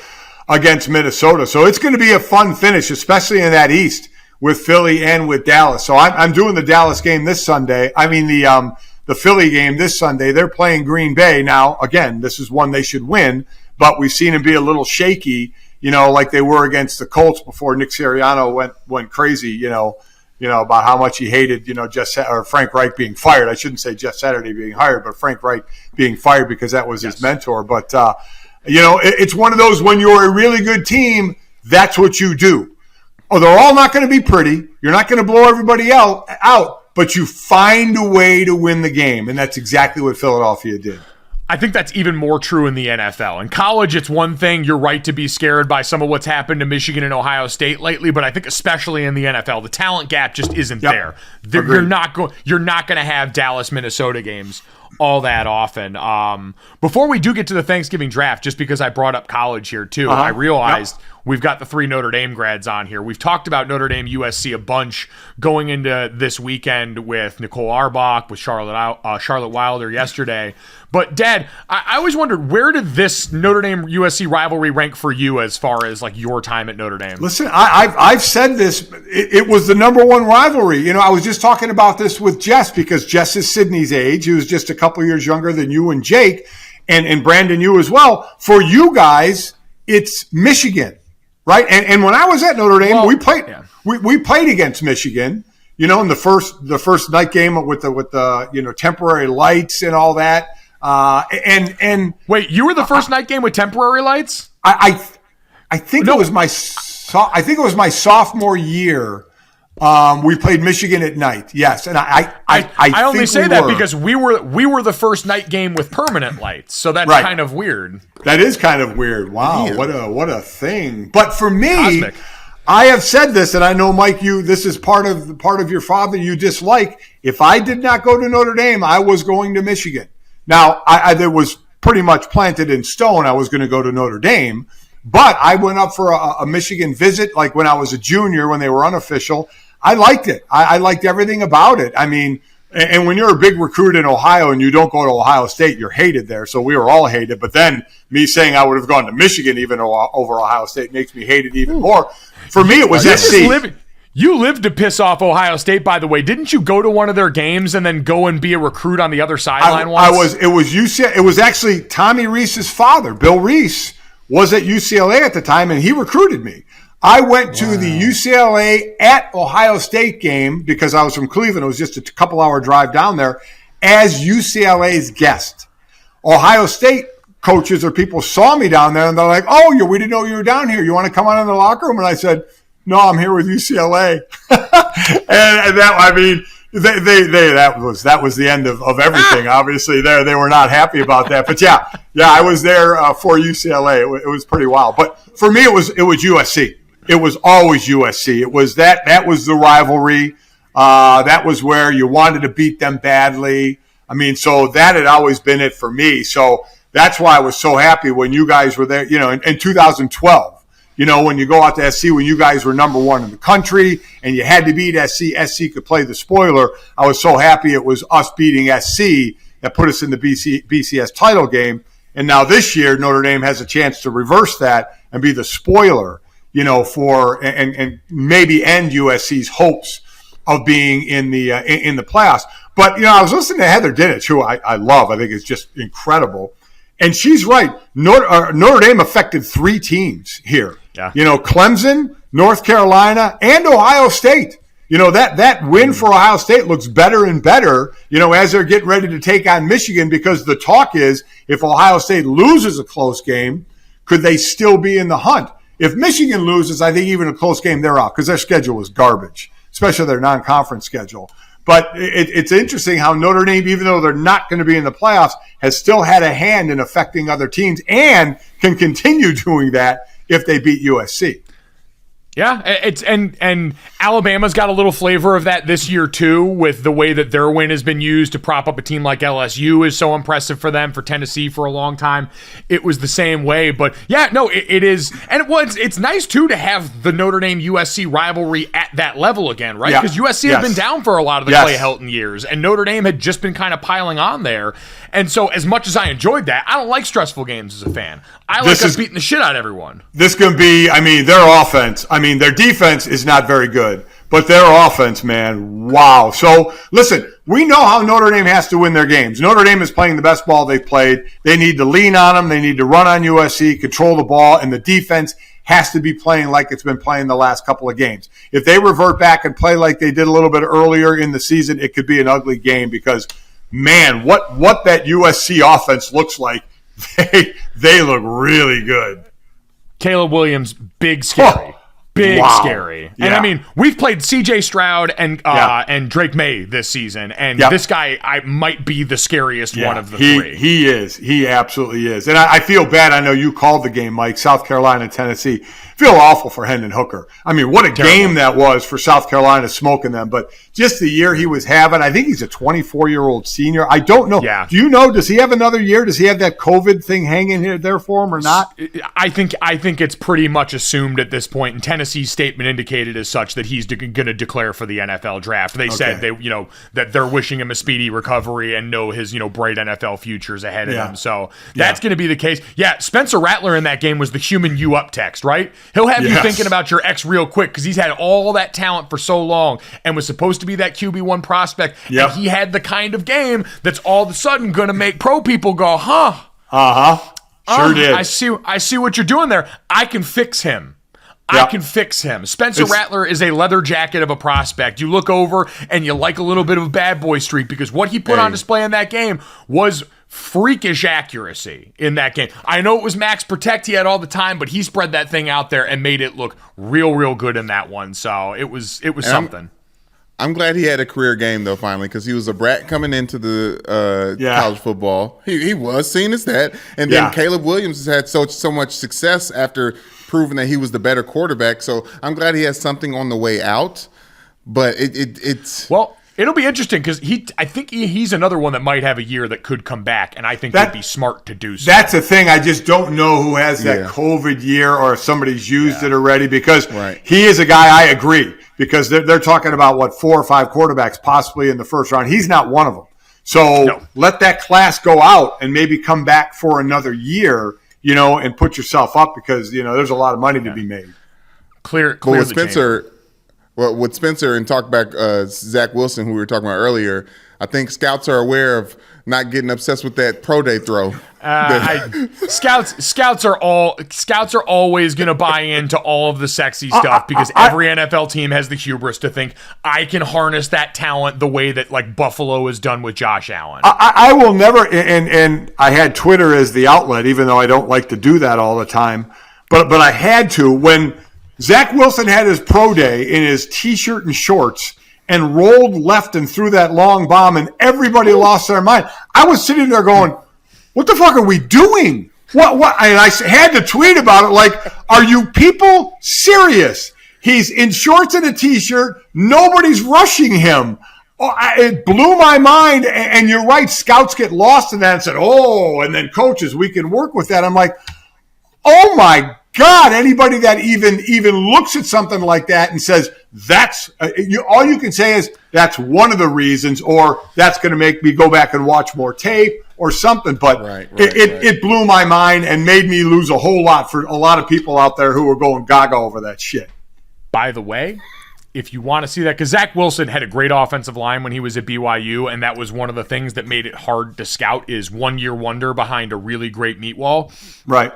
against Minnesota. So it's going to be a fun finish, especially in that East with Philly and with Dallas. So I'm doing the Dallas game this Sunday. I mean, the Philly game this Sunday. They're playing Green Bay. Now, again, this is one they should win, but we've seen them be a little shaky, like they were against the Colts before Nick Sirianni went crazy, about how much he hated, Frank Reich being fired. I shouldn't say Jeff Saturday being hired, but Frank Reich being fired because that was his mentor. But, it's one of those, when you're a really good team, that's what you do. Oh, they're all not going to be pretty. You're not going to blow everybody out, but you find a way to win the game. And that's exactly what Philadelphia did. I think that's even more true in the NFL. In college, it's one thing. You're right to be scared by some of what's happened to Michigan and Ohio State lately, but I think especially in the NFL, the talent gap just isn't there. You're not going to have Dallas, Minnesota games all that often. Before we do get to the Thanksgiving draft, just because I brought up college here too, I realized we've got the 3 Notre Dame grads on here. We've talked about Notre Dame USC a bunch going into this weekend with Nicole Arbach, with Charlotte Wilder yesterday. But Dad, I always wondered, where did this Notre Dame USC rivalry rank for you as far as like your time at Notre Dame? Listen, I've said this. It was the number one rivalry. I was just talking about this with Jess because Jess is Sydney's age. He was just a couple years younger than you and Jake, and Brandon, you as well. For you guys, it's Michigan, right? And when I was at Notre Dame, we played against Michigan. In the first night game with the temporary lights and all that. And wait, you were the first night game with temporary lights? I think it was my sophomore year. We played Michigan at night. Yes, and I only say that because we were the first night game with permanent lights, so that's kind of weird. That is kind of weird. Wow, what a thing. But for me, Cosmic. I have said this, and I know, Mike, this is part of your father you dislike. If I did not go to Notre Dame, I was going to Michigan. Now, there was pretty much planted in stone I was going to go to Notre Dame, but I went up for a Michigan visit, like when I was a junior, when they were unofficial. I liked it. I liked everything about it. I mean, and when you're a big recruit in Ohio and you don't go to Ohio State, you're hated there. So we were all hated. But then me saying I would have gone to Michigan even over Ohio State makes me hate it even more. For me, it was SC. You lived to piss off Ohio State, by the way. Didn't you go to one of their games and then go and be a recruit on the other sideline once? It was UCLA. It was actually Tommy Rees's father, Bill Rees, was at UCLA at the time, and he recruited me. I went to the UCLA at Ohio State game because I was from Cleveland. It was just a couple-hour drive down there as UCLA's guest. Ohio State coaches or people saw me down there, and they're like, "Oh, we didn't know you were down here. You want to come on in the locker room?" And I said, "No, I'm here with UCLA." and that, I mean, that was the end of everything. Obviously, they were not happy about that. But yeah, I was there for UCLA. It was pretty wild. But for me, it was USC. It was always USC. It was that was the rivalry. That was where you wanted to beat them badly. I mean, so that had always been it for me. So that's why I was so happy when you guys were there, in 2012. When you go out to SC, when you guys were number one in the country and you had to beat SC, SC could play the spoiler. I was so happy it was us beating SC that put us in the BCS title game. And now this year, Notre Dame has a chance to reverse that and be the spoiler, and maybe end USC's hopes of being in the playoffs. But, I was listening to Heather Dinich, who I love. I think it's just incredible. And she's right. Notre Dame affected 3 teams here. Yeah. Clemson, North Carolina, and Ohio State. That win for Ohio State looks better and better, as they're getting ready to take on Michigan, because the talk is if Ohio State loses a close game, could they still be in the hunt? If Michigan loses, I think even a close game, they're out because their schedule was garbage, especially their non-conference schedule. But it's interesting how Notre Dame, even though they're not going to be in the playoffs, has still had a hand in affecting other teams and can continue doing that if they beat USC. Yeah, and Alabama's got a little flavor of that this year too, with the way that their win has been used to prop up a team like LSU is so impressive for them. For Tennessee for a long time, it was the same way. But yeah, no, it is, and it's nice too to have the Notre Dame USC rivalry at that level again, right? Because USC had been down for a lot of the Clay Helton years, and Notre Dame had just been kind of piling on there. And so, as much as I enjoyed that, I don't like stressful games as a fan. I like us beating the shit out of everyone. This can be, their offense. Their defense is not very good, but their offense, man, wow. So, listen, we know how Notre Dame has to win their games. Notre Dame is playing the best ball they've played. They need to lean on them. They need to run on USC, control the ball, and the defense has to be playing like it's been playing the last couple of games. If they revert back and play like they did a little bit earlier in the season, it could be an ugly game because, man, what that USC offense looks like, they look really good. Caleb Williams, big scary. Big scary. Yeah. And we've played CJ Stroud and Drake May this season, and this guy might be the scariest one of the 3. He is. He absolutely is. And I feel bad. I know you called the game, Mike, South Carolina, Tennessee. I feel awful for Hendon Hooker. What a game that was for South Carolina, smoking them. But just the year he was having, I think he's a 24-year-old senior. I don't know. Yeah. Do you know, does he have another year? Does he have that COVID thing hanging there for him or not? I think it's pretty much assumed at this point, and Tennessee's statement indicated as such that he's going to declare for the NFL draft. They said that they're wishing him a speedy recovery and know his bright NFL futures ahead of him. So that's going to be the case. Yeah, Spencer Rattler in that game was the human you up text, right? He'll have you thinking about your ex real quick because he's had all that talent for so long and was supposed to be that QB1 prospect. Yep. And he had the kind of game that's all of a sudden going to make pro people go, huh? Sure did. I see what you're doing there. I can fix him. I can fix him. Spencer Rattler is a leather jacket of a prospect. You look over and you like a little bit of a bad boy streak because what he put on display in that game was freakish accuracy in that game. I know it was max protect he had all the time, but he spread that thing out there and made it look real good in that one. So it was something. I'm glad he had a career game though finally because he was a brat coming into the college football. He was seen as that, and then Caleb Williams has had so much success after proving that he was the better quarterback. So I'm glad he has something on the way out. But it's it'll be interesting because I think he's another one that might have a year that could come back, and I think that'd be smart to do so. That's the thing. I just don't know who has that COVID year or if somebody's used it already because he is a guy, I agree, because they're talking about, 4 or 5 quarterbacks possibly in the first round. He's not one of them. So let that class go out and maybe come back for another year, and put yourself up because, there's a lot of money to be made. Clear with the Spencer. chamber. Well, with Spencer and talk back Zach Wilson, who we were talking about earlier, I think scouts are aware of not getting obsessed with that pro day throw. Scouts are always going to buy into all of the sexy stuff because every NFL team has the hubris to think I can harness that talent the way that like Buffalo has done with Josh Allen. I will never, and I had Twitter as the outlet, even though I don't like to do that all the time, but I had to when Zach Wilson had his pro day in his T-shirt and shorts and rolled left and threw that long bomb and everybody lost their mind. I was sitting there going, what the fuck are we doing? What? And I had to tweet about it like, are you people serious? He's in shorts and a T-shirt. Nobody's rushing him. It blew my mind. And you're right. Scouts get lost in that and said, and then coaches, we can work with that. I'm like, oh my God, anybody that even looks at something like that and says, that's all you can say is that's one of the reasons, or that's going to make me go back and watch more tape or something. But it blew my mind and made me lose a whole lot for a lot of people out there who were going gaga over that shit. By the way, if you want to see that, because Zach Wilson had a great offensive line when he was at BYU, and that was one of the things that made it hard to scout is 1 year wonder behind a really great meat wall. Right.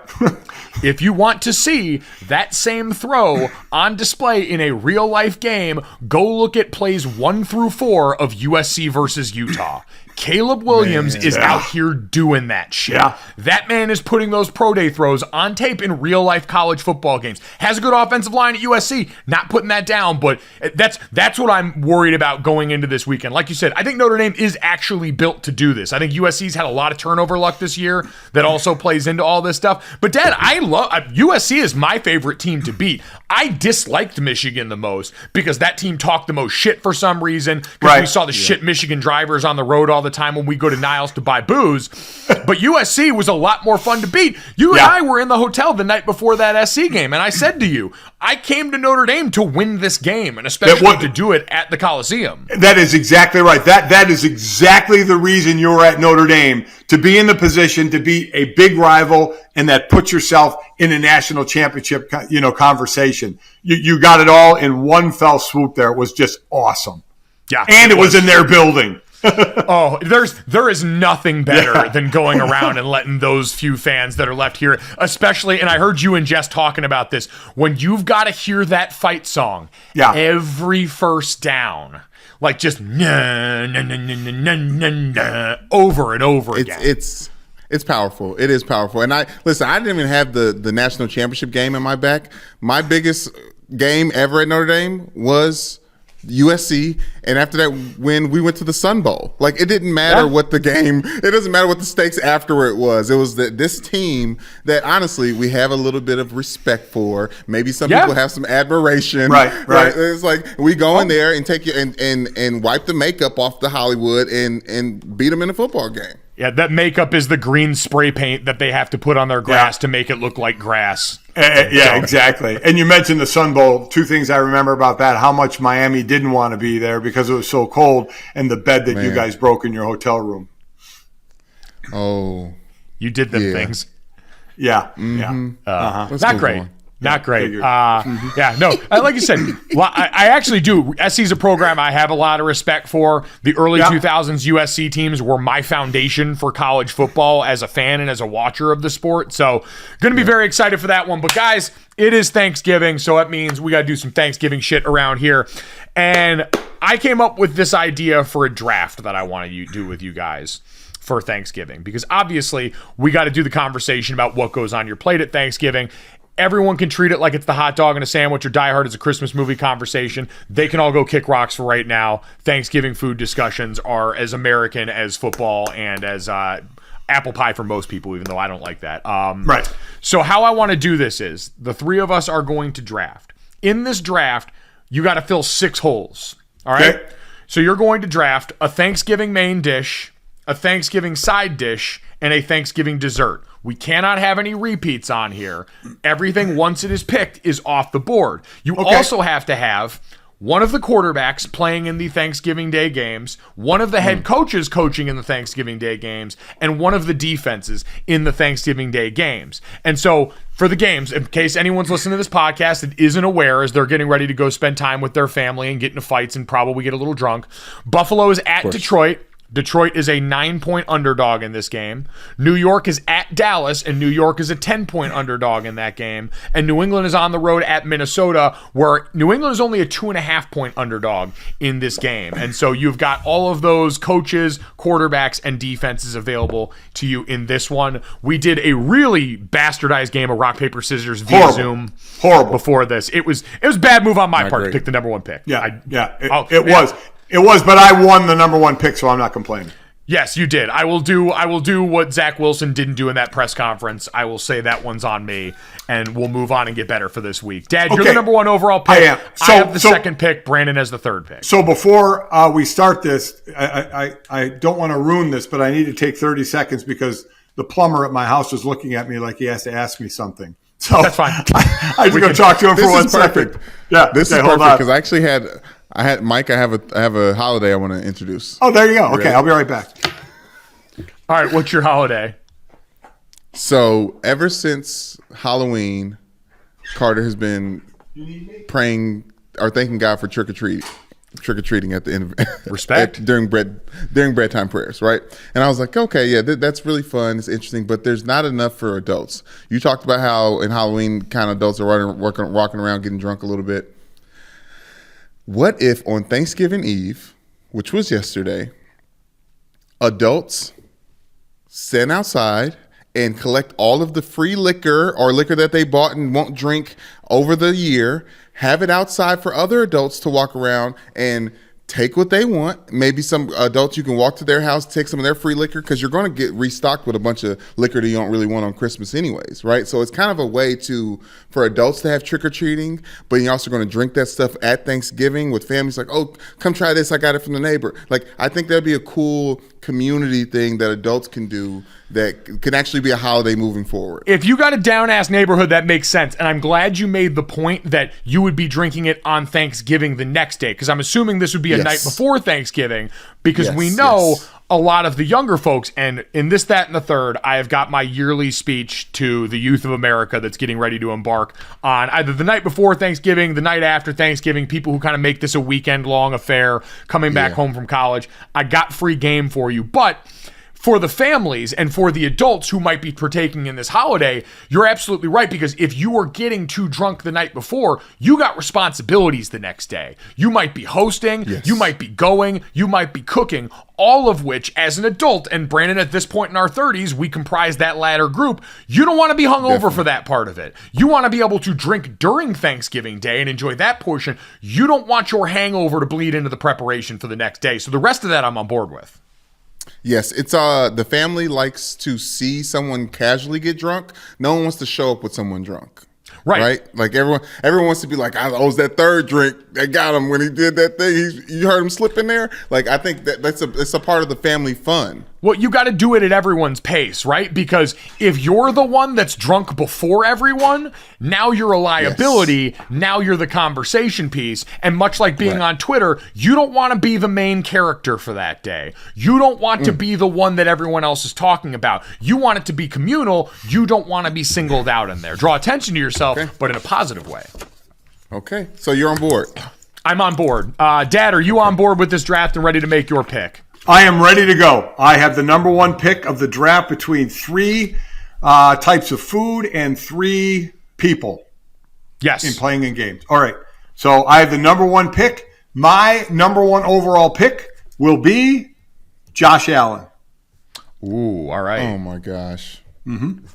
If you want to see that same throw on display in a real life game, go look at plays 1 through 4 of USC versus Utah. Caleb Williams is out here doing that shit. Yeah. That man is putting those pro day throws on tape in real life college football games. Has a good offensive line at USC. Not putting that down, but that's what I'm worried about going into this weekend. Like you said, I think Notre Dame is actually built to do this. I think USC's had a lot of turnover luck this year that also plays into all this stuff. But Dad, USC is my favorite team to beat. I disliked Michigan the most because that team talked the most shit for some reason because we saw the shit Michigan drivers on the road all the time when we go to Niles to buy booze. But USC was a lot more fun to beat. You and I were in the hotel the night before that SC game, and I said to you, I came to Notre Dame to win this game, and especially to do it at the Coliseum. That is exactly right. That is exactly the reason you're at Notre Dame, to be in the position to beat a big rival and that puts yourself in a national championship, conversation. You got it all in one fell swoop there. It was just awesome. Yeah. And it was in their building. There is nothing better than going around and letting those few fans that are left here, especially, and I heard you and Jess talking about this, when you've got to hear that fight song every first down, like just na, na, na, na, na, na, na, over and over again. It's powerful. It is powerful. And I didn't even have the national championship game in my back. My biggest game ever at Notre Dame was USC, and after that when we went to the Sun Bowl. Like, it didn't matter what the game, it doesn't matter what the stakes after it was. It was this team that honestly we have a little bit of respect for. Maybe some people have some admiration. Right. It's like we go in there and take you and wipe the makeup off the Hollywood and beat them in a football game. Yeah, that makeup is the green spray paint that they have to put on their grass to make it look like grass. Exactly. And you mentioned the Sun Bowl. 2 things I remember about that: how much Miami didn't want to be there because it was so cold, and the bed that you guys broke in your hotel room. Oh, you did them things. Yeah, Not great. Not great. Like you said, I actually do. SC's a program I have a lot of respect for. The early 2000s USC teams were my foundation for college football as a fan and as a watcher of the sport. So going to be very excited for that one. But guys, it is Thanksgiving, so that means we got to do some Thanksgiving shit around here. And I came up with this idea for a draft that I want to do with you guys for Thanksgiving, because obviously we got to do the conversation about what goes on your plate at Thanksgiving. Everyone can treat it like it's the hot dog and a sandwich, or Die Hard is a Christmas movie conversation. They can all go kick rocks for right now. Thanksgiving food discussions are as American as football and as apple pie for most people, even though I don't like that. Right. So how I want to do this is the 3 of us are going to draft. In this draft, you got to fill 6 holes. All right? Okay. So you're going to draft a Thanksgiving main dish, a Thanksgiving side dish, and a Thanksgiving dessert. We cannot have any repeats on here. Everything, once it is picked, is off the board. You also have to have one of the quarterbacks playing in the Thanksgiving Day games, one of the head coaches coaching in the Thanksgiving Day games, and one of the defenses in the Thanksgiving Day games. And so for the games, in case anyone's listening to this podcast that isn't aware as they're getting ready to go spend time with their family and get into fights and probably get a little drunk, Buffalo is at Detroit. Detroit is a 9-point underdog in this game. New York is at Dallas, and New York is a 10-point underdog in that game. And New England is on the road at Minnesota, where New England is only a 2.5-point underdog in this game. And so you've got all of those coaches, quarterbacks, and defenses available to you in this one. We did a really bastardized game of rock, paper, scissors via Zoom before this. It was a bad move on my part to pick the number one pick. It was. It was, but I won the number one pick, so I'm not complaining. Yes, you did. I will do what Zach Wilson didn't do in that press conference. I will say that one's on me, and we'll move on and get better for this week. Dad, you're the number one overall pick. I am. I have the second pick. Brandon has the third pick. So before we start this, I don't want to ruin this, but I need to take 30 seconds because the plumber at my house is looking at me like he has to ask me something. So that's fine. I just go talk to him for 1 second. Yeah, this is perfect because I actually had Mike. I have a holiday I want to introduce. Oh, there you go. Okay, I'll be right back. All right, what's your holiday? So ever since Halloween, Carter has been praying or thanking God for trick or treating at the end of respect during bread time prayers, right? And I was like, okay, yeah, that's really fun. It's interesting, but there's not enough for adults. You talked about how in Halloween, kind of adults are walking around getting drunk a little bit. What if on Thanksgiving Eve, which was yesterday, adults stand outside and collect all of the free liquor or liquor that they bought and won't drink over the year, have it outside for other adults to walk around and take what they want. Maybe some adults, you can walk to their house, take some of their free liquor because you're going to get restocked with a bunch of liquor that you don't really want on Christmas anyways, right? So it's kind of a way for adults to have trick-or-treating, but you're also going to drink that stuff at Thanksgiving with families like, oh, come try this. I got it from the neighbor. Like, I think that'd be a cool community thing that adults can do that can actually be a holiday moving forward. If you got a down-ass neighborhood, that makes sense. And I'm glad you made the point that you would be drinking it on Thanksgiving the next day, because I'm assuming this would be a night before Thanksgiving, because we know a lot of the younger folks, and in this, that, and the third, I have got my yearly speech to the youth of America that's getting ready to embark on either the night before Thanksgiving, the night after Thanksgiving, people who kind of make this a weekend-long affair coming back home from college. I got free game for you, but for the families and for the adults who might be partaking in this holiday, you're absolutely right, because if you are getting too drunk the night before, you got responsibilities the next day. You might be hosting, you might be going, you might be cooking, all of which, as an adult, and Brandon, at this point in our 30s, we comprise that latter group, you don't want to be hungover for that part of it. You want to be able to drink during Thanksgiving Day and enjoy that portion. You don't want your hangover to bleed into the preparation for the next day. So the rest of that I'm on board with. Yes, it's the family likes to see someone casually get drunk. No one wants to show up with someone drunk. Right? Like everyone wants to be like, I was that third drink that got him when he did that thing. You heard him slip in there. Like, I think it's a part of the family fun. Well, you got to do it at everyone's pace, right? Because if you're the one that's drunk before everyone, now you're a liability. Yes. Now you're the conversation piece. And much like being on Twitter, you don't want to be the main character for that day. You don't want to be the one that everyone else is talking about. You want it to be communal. You don't want to be singled out in there. Draw attention to yourself, but in a positive way. Okay. So you're on board. I'm on board. Dad, are you on board with this draft and ready to make your pick? I am ready to go. I have the number one pick of the draft between three types of food and three people. Yes. In playing in games. All right. So I have the number one pick. My number one overall pick will be Josh Allen. Ooh, all right. Oh, my gosh. Mm-hmm.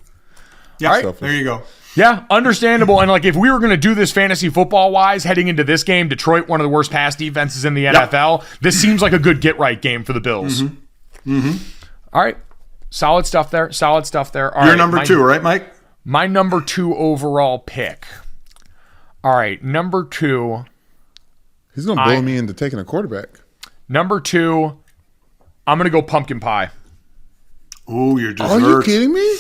Yeah, all right. There you go. Yeah, understandable. And like, if we were going to do this fantasy football wise heading into this game, Detroit, one of the worst pass defenses in the NFL, this seems like a good get right game for the Bills. Mm-hmm. Mm-hmm. All right. Solid stuff there. All You're number two, right, Mike? My number two overall pick. All right. Number two. He's going to blow me into taking a quarterback. Number two, I'm going to go pumpkin pie. Ooh, your dessert. Are you kidding me?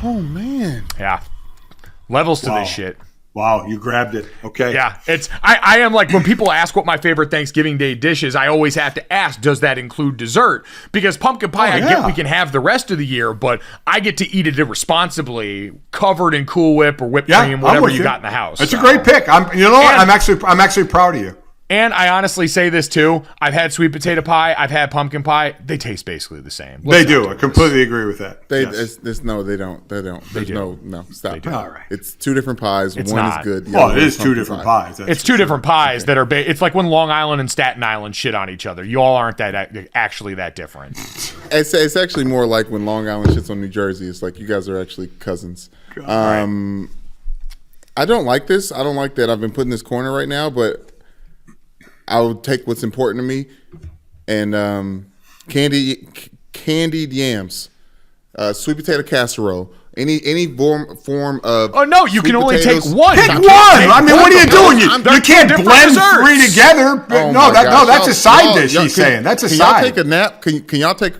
Oh, man. Yeah. Levels to this shit. Wow, you grabbed it. Okay. Yeah, I am like, when people ask what my favorite Thanksgiving Day dish is, I always have to ask, does that include dessert? Because pumpkin pie, I get we can have the rest of the year, but I get to eat it irresponsibly, covered in Cool Whip or whipped cream, whatever you got in the house. It's a great pick. I'm actually proud of you. And I honestly say this too. I've had sweet potato pie. I've had pumpkin pie. They taste basically the same. They do. I completely agree with that. They don't. There's no. Stop. All right. It's two different pies. It's One not. is good. It is two different pies. It's two different pies that are. It's like when Long Island and Staten Island shit on each other. You all aren't actually that different. It's actually more like when Long Island shits on New Jersey. It's like you guys are actually cousins. I don't like this. I don't like that I've been put in this corner right now, but I'll take what's important to me, and candied yams, sweet potato casserole, any form of. Oh no, you can only take one. Pick one. I mean, what are you doing? You can't blend three together. That's a side dish. He's saying that's a side. Can y'all take a nap?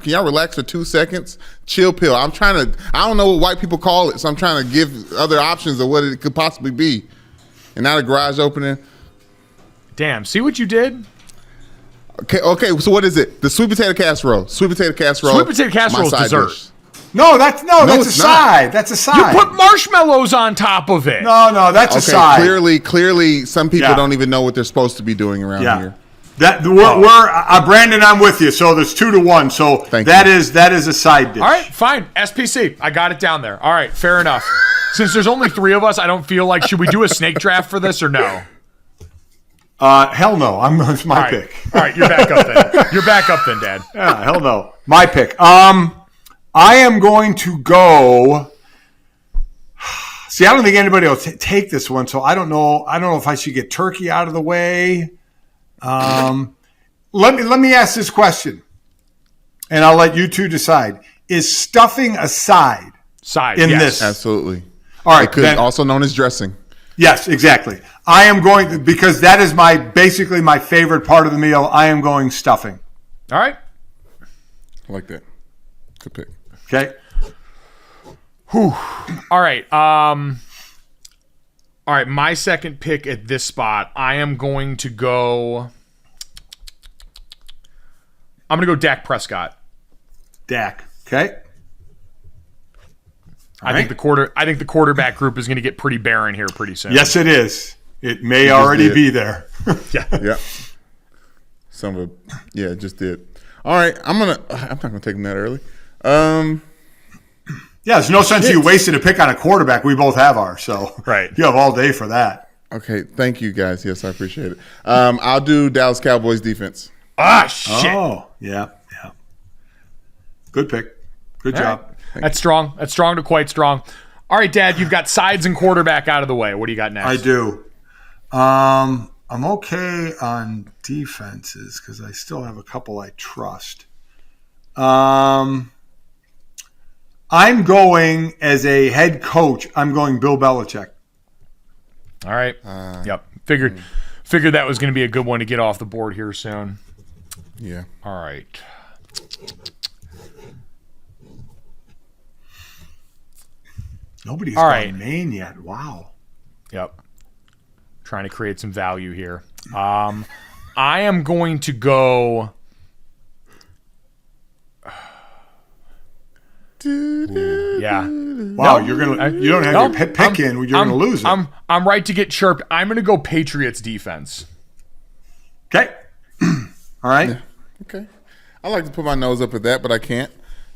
Can y'all relax for 2 seconds? Chill pill. I don't know what white people call it, so I'm trying to give other options of what it could possibly be, and not a garage opening. Damn, see what you did? Okay, so what is it? The sweet potato casserole. Sweet potato casserole is dessert. Dish. No, that's a side. That's a side. You put marshmallows on top of it. No, that's a side. Clearly, some people don't even know what they're supposed to be doing around here. Brandon, I'm with you. So there's 2-1. So that is a side dish. All right, fine. SPC. I got it down there. All right, fair enough. Since there's only 3 of us, I don't feel like, should we do a snake draft for this or no? Hell no. It's my pick. All right, you're back up then. You're back up then, Dad. Yeah, hell no. My pick. I am going to go. See, I don't think anybody will take this one, so I don't know. I don't know if I should get turkey out of the way. Let me ask this question, and I'll let you two decide. Is stuffing a side in this? Absolutely. All right. Also known as dressing. Yes, exactly. I am going because that is basically my favorite part of the meal. I am going stuffing. All right. I like that. Good pick. Okay. Whew. All right. All right. My second pick at this spot, I am going to go. I'm going to go Dak Prescott. Dak. Okay. I think the quarterback group is going to get pretty barren here pretty soon. Yes, it is. It may already be there. Yeah. It just did. All right, I'm not gonna take him that early. There's no sense you wasted a pick on a quarterback. We both have ours, so right. You have all day for that. Okay, thank you guys. Yes, I appreciate it. I'll do Dallas Cowboys defense. Ah, shit. Oh, yeah. Good pick. Good job. Right. That's strong. That's strong to quite strong. All right, Dad, you've got sides and quarterback out of the way. What do you got next? I do. I'm okay on defenses because I still have a couple I trust. I'm going as a head coach. I'm going Bill Belichick. All right. Yep. Figured that was going to be a good one to get off the board here soon. Yeah. All right. Nobody's gone Maine yet. Wow. Yep. Trying to create some value here. I am going to go. Yeah. Wow. You don't have your pick in. You're gonna lose it. I'm right to get chirped. I'm gonna go Patriots defense. Okay. All right. Yeah. Okay. I like to put my nose up at that, but I can't.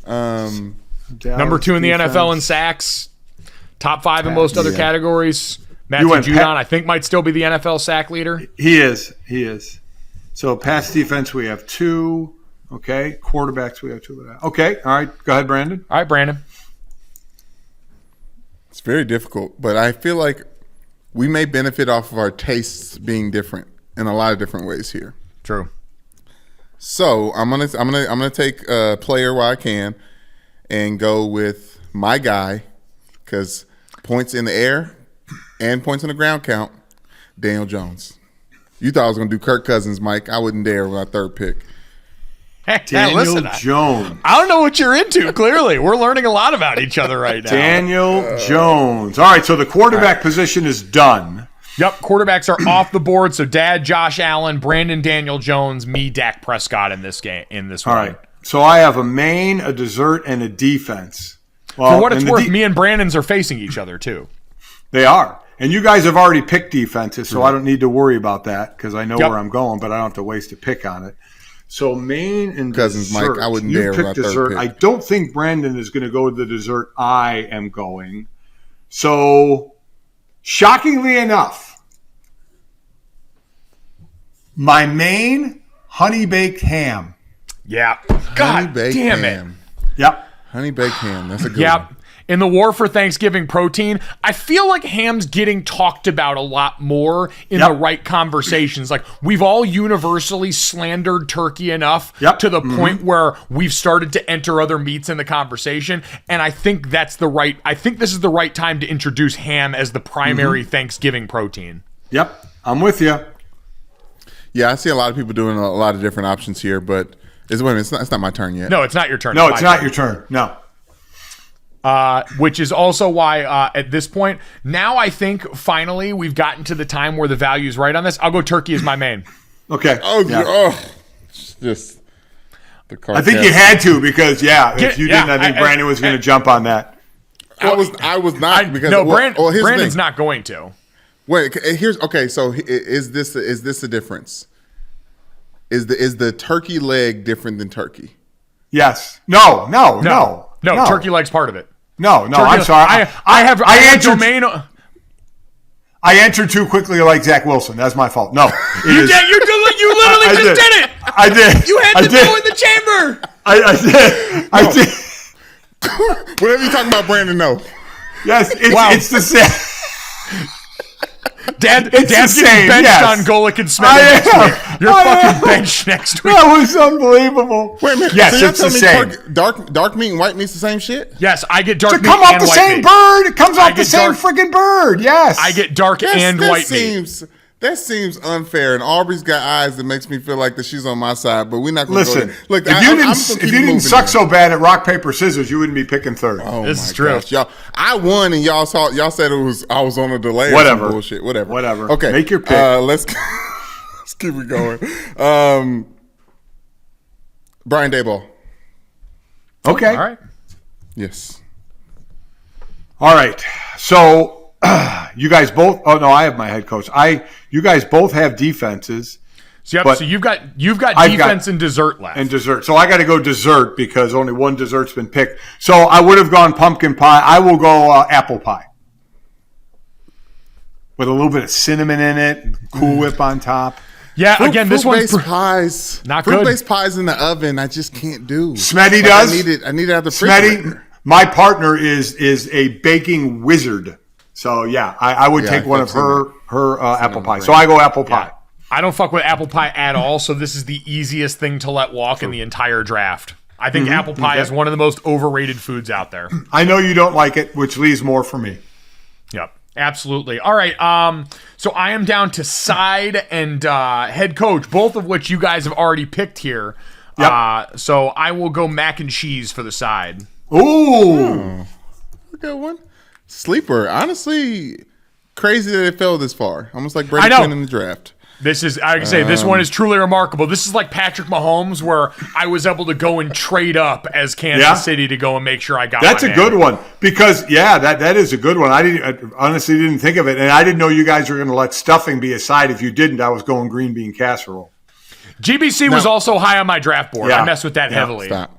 Number 2 in the NFL in sacks. Top 5 in most other categories. Matthew Judon, I think, might still be the NFL sack leader. He is. So pass defense, we have 2. Okay. Quarterbacks, we have 2. Okay. All right. Go ahead, Brandon. All right, Brandon. It's very difficult, but I feel like we may benefit off of our tastes being different in a lot of different ways here. True. So I'm gonna take a player while I can and go with my guy because points in the air and points on the ground count. Daniel Jones. You thought I was gonna do Kirk Cousins, Mike. I wouldn't dare with my third pick. Daniel Listen, Jones. I don't know what you're into, clearly. We're learning a lot about each other right now. Daniel Jones. All right, so the quarterback position is done. Yep, quarterbacks are off the board. So Dad, Josh Allen, Brandon, Daniel Jones, me, Dak Prescott in this game. All right, so I have a main, a dessert, and a defense. Well, for what it's worth, me and Brandon's are facing each other, too. They are. And you guys have already picked defenses, so I don't need to worry about that because I know where I'm going, but I don't have to waste a pick on it. So main and Cousins, dessert. Mike, I wouldn't you dare pick about dessert. third pick. I don't think Brandon is going to go to the dessert I am going. So, shockingly enough, my main, honey baked ham. Yeah. God damn it. Yep. Honey baked ham. That's a good Yep. one. In the war for Thanksgiving protein, I feel like ham's getting talked about a lot more in the right conversations. Like, we've all universally slandered turkey enough to the point where we've started to enter other meats in the conversation. And I think this is the right time to introduce ham as the primary Thanksgiving protein. Yep. I'm with you. Yeah, I see a lot of people doing a lot of different options here, but it's not my turn yet. No, it's not your turn. No, it's not your turn. No. Which is also why at this point, now I think finally we've gotten to the time where the value is right on this. I'll go turkey as my main. Okay. Just the I think you had to because if you didn't, I think Brandon was going to jump on that. I was not because Brandon's not going to. Wait, here's okay. So is this a difference? Is the turkey leg different than turkey? Yes. No. Turkey leg's part of it. No. I'm sorry. I answered domain. I answered too quickly, like Zach Wilson. That's my fault. No, you literally just did it. I did. You had to go in the chamber. I did. Whatever you talking about, Brandon? No. Yes, it's the same. Dad's getting benched on Golic and Smetty next week. You're fucking benched next week. That was unbelievable. Wait a minute. Yes, so it's the same. Dark meat and white meat's the same shit? Yes, I get dark meat come off the white same meat. bird. It comes off the same freaking bird. Yes. I get dark and white meat. That seems unfair, and Aubrey's got eyes that makes me feel like that she's on my side, but we're not going to listen. go there. Look, if you didn't suck so bad at rock paper scissors, you wouldn't be picking third. Oh, this is true. Gosh, y'all. I won, and y'all said I was on a delay. Whatever. Or some bullshit. Whatever. Okay, make your pick. Let's keep it going. Brian Daboll. Okay. All right. Yes. All right. So. You guys both. Oh no, I have my head coach. You guys both have defenses. So you've got defense and dessert left. And dessert. So I got to go dessert because only one dessert's been picked. So I would have gone pumpkin pie. I will go apple pie with a little bit of cinnamon in it, Cool Whip on top. Yeah, again, this one's pies. Not good. Fruit-based pies in the oven, I just can't do. Smetty does. I need to have the Smetty. My partner is a baking wizard. So, I would take one of her apple pie. So I go apple pie. I don't fuck with apple pie at all, so this is the easiest thing to let walk in the entire draft. I think apple pie is one of the most overrated foods out there. I know you don't like it, which leaves more for me. Yep, absolutely. All right, so I am down to side and head coach, both of which you guys have already picked here. Yep. So I will go mac and cheese for the side. Ooh. Good one. Sleeper, honestly, crazy that it fell this far. Almost like Brady Quinn in the draft. This is, I can say, this one is truly remarkable. This is like Patrick Mahomes, where I was able to go and trade up as Kansas City to go and make sure I got. That's a good one because that is a good one. I honestly didn't think of it, and I didn't know you guys were going to let stuffing be a side. If you didn't, I was going green bean casserole. GBC was also high on my draft board. I messed with that heavily. Stop.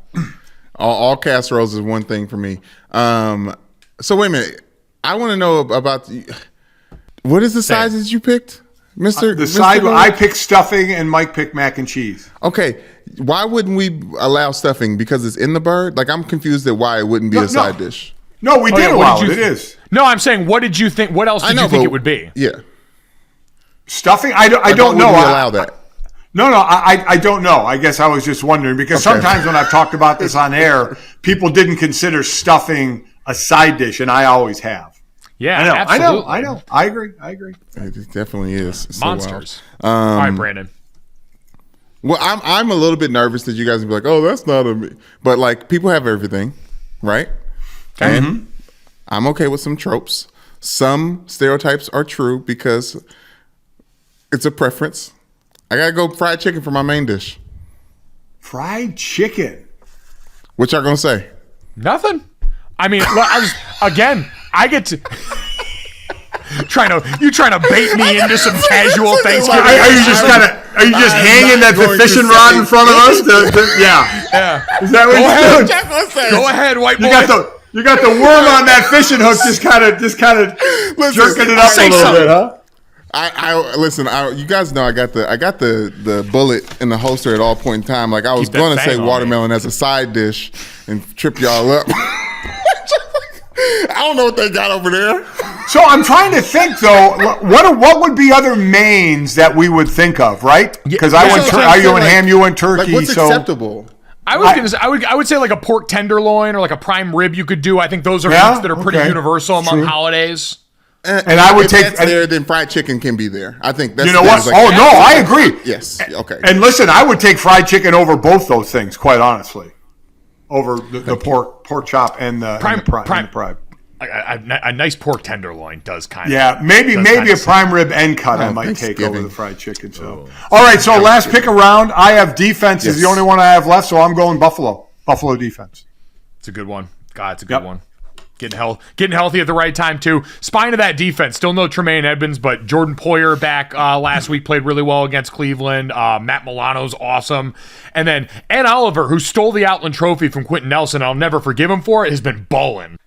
All casseroles is one thing for me. So wait a minute. I want to know about what is the sizes you picked, Mister? The side I picked stuffing and Mike picked mac and cheese. Okay, why wouldn't we allow stuffing? Because it's in the bird. Like I'm confused at why it wouldn't be a side dish. No, we did allow it. It is. No, I'm saying, what did you think? What else did you think it would be? Yeah, stuffing. I don't know. Allow that. No, I don't know. I guess I was just wondering because sometimes when I've talked about this on air, people didn't consider stuffing a side dish, and I always have. Yeah, absolutely. I know. I agree. It definitely is. It's monsters. So all right, Brandon. Well, I'm a little bit nervous that you guys will be like, oh, that's not a me. But like people have everything, right? Okay. And I'm okay with some tropes. Some stereotypes are true because it's a preference. I gotta go fried chicken for my main dish. Fried chicken. What y'all gonna say? Nothing. I mean, I get to trying to bait me into some casual Thanksgiving. Are you just hanging the fishing rod in front of us? Yeah. Is that what you're doing? Go ahead, white boy. You got the worm on that fishing hook, just kind of jerking it up a little bit, huh? Listen. You guys know I got the bullet in the holster at all point in time. Like I was going to say watermelon as a side dish and trip y'all up. I don't know what they got over there. So I'm trying to think though. What would be other mains that we would think of, right? Because I went ham, you went turkey. Like what's acceptable? I would say like a pork tenderloin or like a prime rib you could do. I think those are meats that are pretty universal among holidays. And I would take there, then fried chicken can be there. I think that's, you know what? Like, I agree. Yes. Okay. And listen, I would take fried chicken over both those things, quite honestly, over the pork chop and the prime. A nice pork tenderloin does kind of. Yeah, maybe a prime rib end cut I might take over the fried chicken. So, all right. So last pick around, I have defense is the only one I have left. So I'm going Buffalo defense. It's a good one. God, it's a good one. Getting healthy at the right time, too. Spine of that defense. Still no Tremaine Edmonds, but Jordan Poyer back last week played really well against Cleveland. Matt Milano's awesome. And then Ed Oliver, who stole the Outland Trophy from Quentin Nelson, I'll never forgive him for it, has been balling.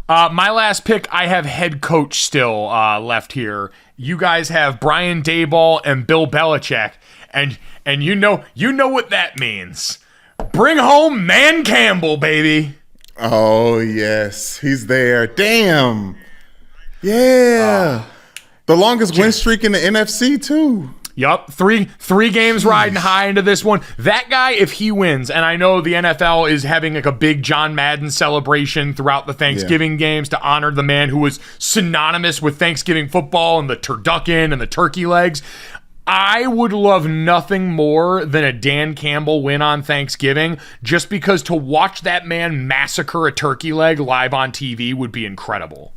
My last pick, I have head coach still left here. You guys have Brian Daboll and Bill Belichick. And you know what that means. Bring home Man Campbell, baby. Oh, yes. He's there. Damn. Yeah. The longest win streak in the NFC, too. Yup. Three games riding high into this one. That guy, if he wins, and I know the NFL is having like a big John Madden celebration throughout the Thanksgiving games to honor the man who was synonymous with Thanksgiving football and the turducken and the turkey legs. I would love nothing more than a Dan Campbell win on Thanksgiving, just because to watch that man massacre a turkey leg live on TV would be incredible.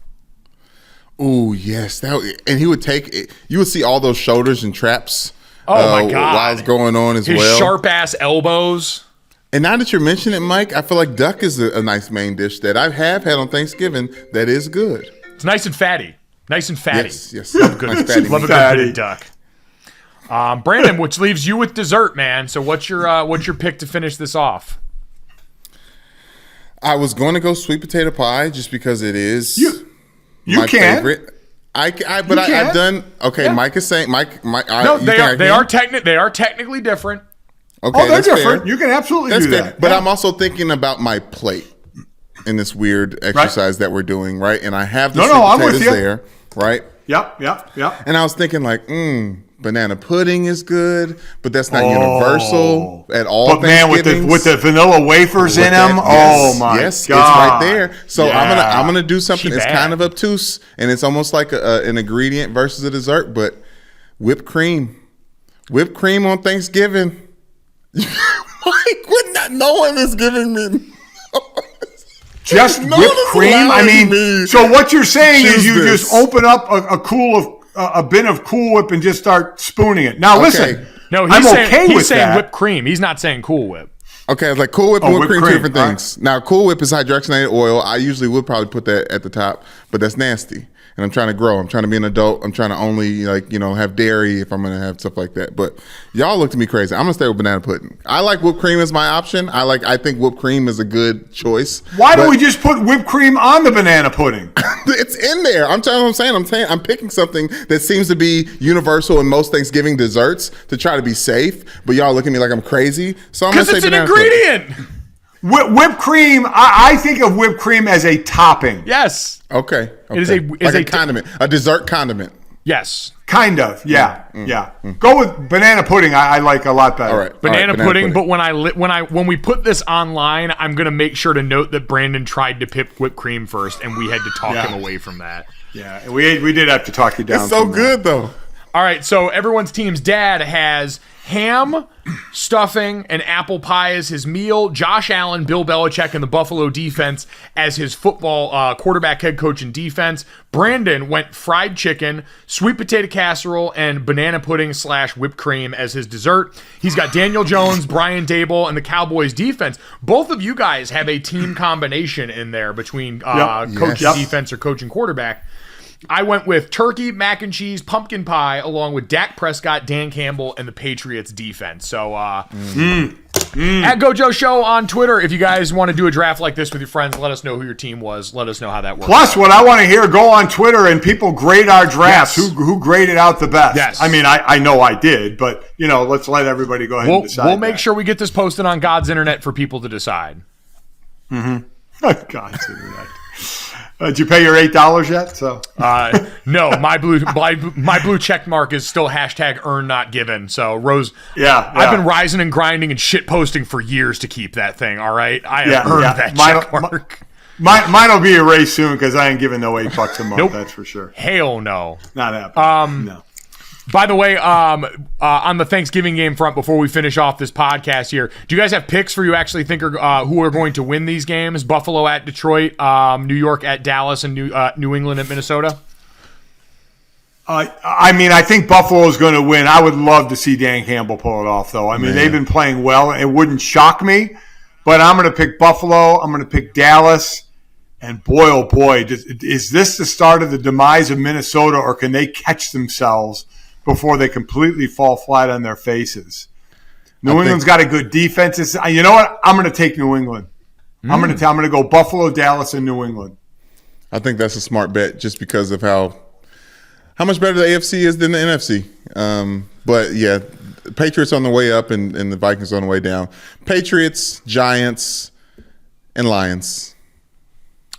Oh, yes. And he would take it. You would see all those shoulders and traps. Oh, my God. While it's going on as His well. His sharp-ass elbows. And now that you're mentioning it, Mike, I feel like duck is a nice main dish that I have had on Thanksgiving that is good. It's nice and fatty. Yes. Love good nice fatty. Love a good bit of duck. Brandon, which leaves you with dessert, man. So what's your pick to finish this off? I was going to go sweet potato pie just because it is my favorite. I've done okay. Yeah. Mike is saying Mike. No, they are technically different. Okay, they're different. Fair. You can absolutely do that. But I'm also thinking about my plate in this weird exercise that we're doing, right? And I have the sweet potatoes there, right? Yep. And I was thinking like, banana pudding is good, but that's not universal at all. But man, with the vanilla wafers in them, God, it's right there. So I'm gonna do something that's kind of obtuse, and it's almost like an ingredient versus a dessert. But whipped cream on Thanksgiving. Mike, no one is giving me. Just whipped cream. I mean, so what you're saying is you just open up a bin of Cool Whip and just start spooning it. Now, listen. No, he's saying whipped cream. He's not saying Cool Whip. Okay, like Cool Whip and whipped cream, two different things. Now, Cool Whip is hydrogenated oil. I usually would probably put that at the top, but that's nasty. And I'm trying to grow. I'm trying to be an adult. I'm trying to only have dairy if I'm going to have stuff like that. But y'all look at me crazy. I'm going to stay with banana pudding. I like whipped cream as my option. I think whipped cream is a good choice. Why don't we just put whipped cream on the banana pudding? It's in there. I'm picking something that seems to be universal in most Thanksgiving desserts to try to be safe. But y'all look at me like I'm crazy. So I'm going to say banana pudding. Because it's an ingredient. Whipped cream, I think of whipped cream as a topping. Yes. Okay. It is a condiment, a dessert condiment. Yes. Kind of. Yeah. Go with banana pudding. I like a lot better. All right. Banana pudding. But when we put this online, I'm gonna make sure to note that Brandon tried to pick whipped cream first, and we had to talk him away from that. Yeah, we did have to talk you down. It's so good though. All right, so everyone's team's dad has ham, stuffing, and apple pie as his meal. Josh Allen, Bill Belichick, and the Buffalo defense as his football quarterback, head coach, and defense. Brandon went fried chicken, sweet potato casserole, and banana pudding / whipped cream as his dessert. He's got Daniel Jones, Brian Dable, and the Cowboys defense. Both of you guys have a team combination in there between coach and defense or coach and quarterback. I went with turkey, mac and cheese, pumpkin pie, along with Dak Prescott, Dan Campbell, and the Patriots defense. So, at Gojo Show on Twitter, if you guys want to do a draft like this with your friends, let us know who your team was. Let us know how that works. Plus, what I want to hear, go on Twitter and people grade our drafts. Yes. Who graded out the best? Yes. I mean, I know I did, but, let's let everybody go ahead and decide. We'll make sure we get this posted on God's Internet for people to decide. God's Internet. Did you pay your $8 yet? So no, my blue check mark is still #earn not given. So Rose, I've been rising and grinding and shit posting for years to keep that thing. All right, I have earned that check mark. Mine will be erased soon because I ain't giving no $8 a month. Nope. That's for sure. Hell no, not happening. No. By the way, on the Thanksgiving game front, before we finish off this podcast here, do you guys have picks for you actually think are who are going to win these games? Buffalo at Detroit, New York at Dallas, and New England at Minnesota? I think Buffalo is going to win. I would love to see Dan Campbell pull it off, though. I mean, they've been playing well. It wouldn't shock me, but I'm going to pick Buffalo. I'm going to pick Dallas. And boy, oh boy, is this the start of the demise of Minnesota, or can they catch themselves before they completely fall flat on their faces? New England's got a good defense. You know what? I'm going to take New England. I'm going to go Buffalo, Dallas, and New England. I think that's a smart bet just because of how much better the AFC is than the NFC. But yeah, Patriots on the way up and the Vikings on the way down. Patriots, Giants, and Lions.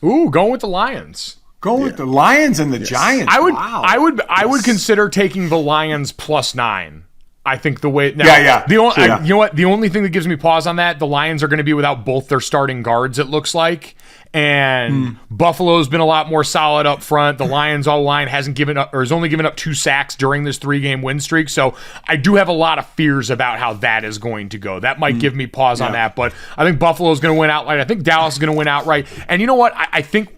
Ooh, going with the Lions. With the Lions and the Giants. I would consider taking the Lions +9. I think the way now, you know what? The only thing that gives me pause on that, the Lions are going to be without both their starting guards, it looks like. And Buffalo's been a lot more solid up front. The Lions line hasn't given up, or has only given up 2 sacks during this 3-game win streak. So I do have a lot of fears about how that is going to go. That might give me pause on that. But I think Buffalo's going to win outright. I think Dallas is going to win outright. And you know what? I think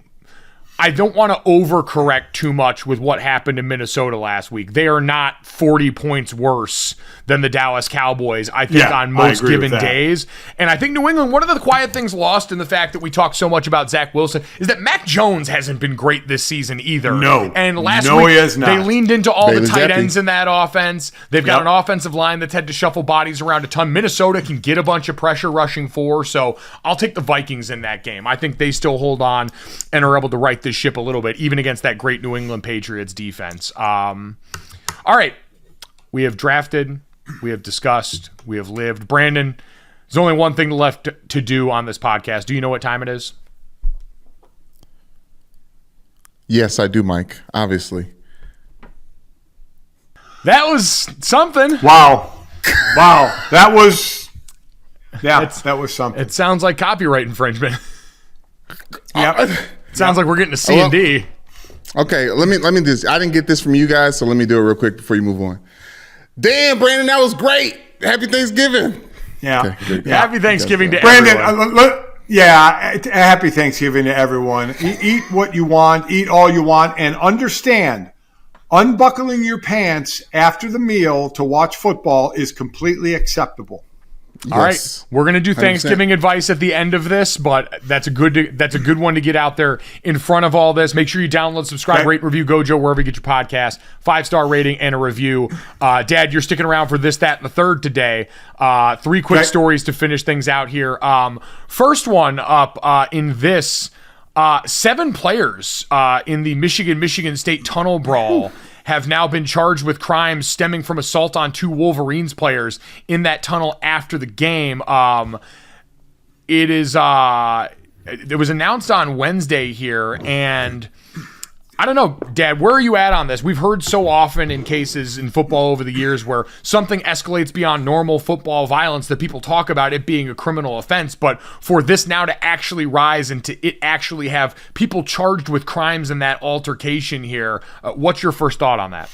I don't want to overcorrect too much with what happened in Minnesota last week. They are not 40 points worse than the Dallas Cowboys, I think, on most given days. And I think New England, one of the quiet things lost in the fact that we talk so much about Zach Wilson is that Mac Jones hasn't been great this season either. No. And last week, he has not. They leaned into all the tight ends in that offense. They've got an offensive line that's had to shuffle bodies around a ton. Minnesota can get a bunch of pressure rushing for, so I'll take the Vikings in that game. I think they still hold on and are able to right this ship a little bit, even against that great New England Patriots defense. All right. We have drafted. We have discussed. We have lived. Brandon, there's only one thing left to do on this podcast. Do you know what time it is? Yes, I do, Mike. Obviously. That was something. Wow. That was something. It sounds like copyright infringement. Yep. Sounds like we're getting a C&D. Okay, let me do this. I didn't get this from you guys, so let me do it real quick before you move on. Damn, Brandon, that was great. Happy Thanksgiving. Yeah. Okay, Happy Thanksgiving to Brandon, everyone. Happy Thanksgiving to everyone. Eat what you want, eat all you want, and understand, unbuckling your pants after the meal to watch football is completely acceptable. Yes. All right, we're gonna do Thanksgiving 100%. Advice at the end of this, but that's a good one to get out there in front of all this. Make sure you download, subscribe, rate, review Gojo wherever you get your podcast. 5-star rating and a review. Dad, you're sticking around for this, that, and the third today. 3 quick stories to finish things out here. First one up in this. 7 players in the Michigan State Tunnel Brawl have now been charged with crimes stemming from assault on 2 Wolverines players in that tunnel after the game. It was announced on Wednesday here, and I don't know, Dad, where are you at on this? We've heard so often in cases in football over the years where something escalates beyond normal football violence that people talk about it being a criminal offense, but for this now to actually rise and to it actually have people charged with crimes in that altercation here, what's your first thought on that?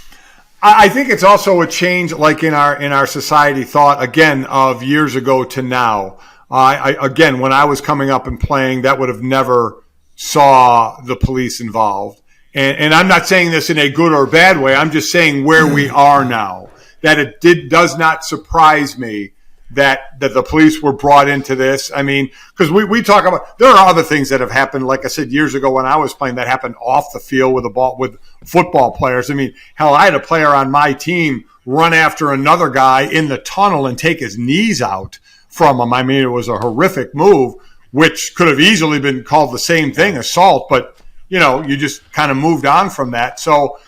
I think it's also a change, like in our society thought again of years ago to now. Again, when I was coming up and playing, that would have never saw the police involved. And I'm not saying this in a good or bad way. I'm just saying where we are now. That it does not surprise me that the police were brought into this. I mean, because we talk about, there are other things that have happened, like I said, years ago when I was playing, that happened off the field with with football players. I mean, hell, I had a player on my team run after another guy in the tunnel and take his knees out from him. I mean, it was a horrific move, which could have easily been called the same thing, assault, but, you just kind of moved on from that. So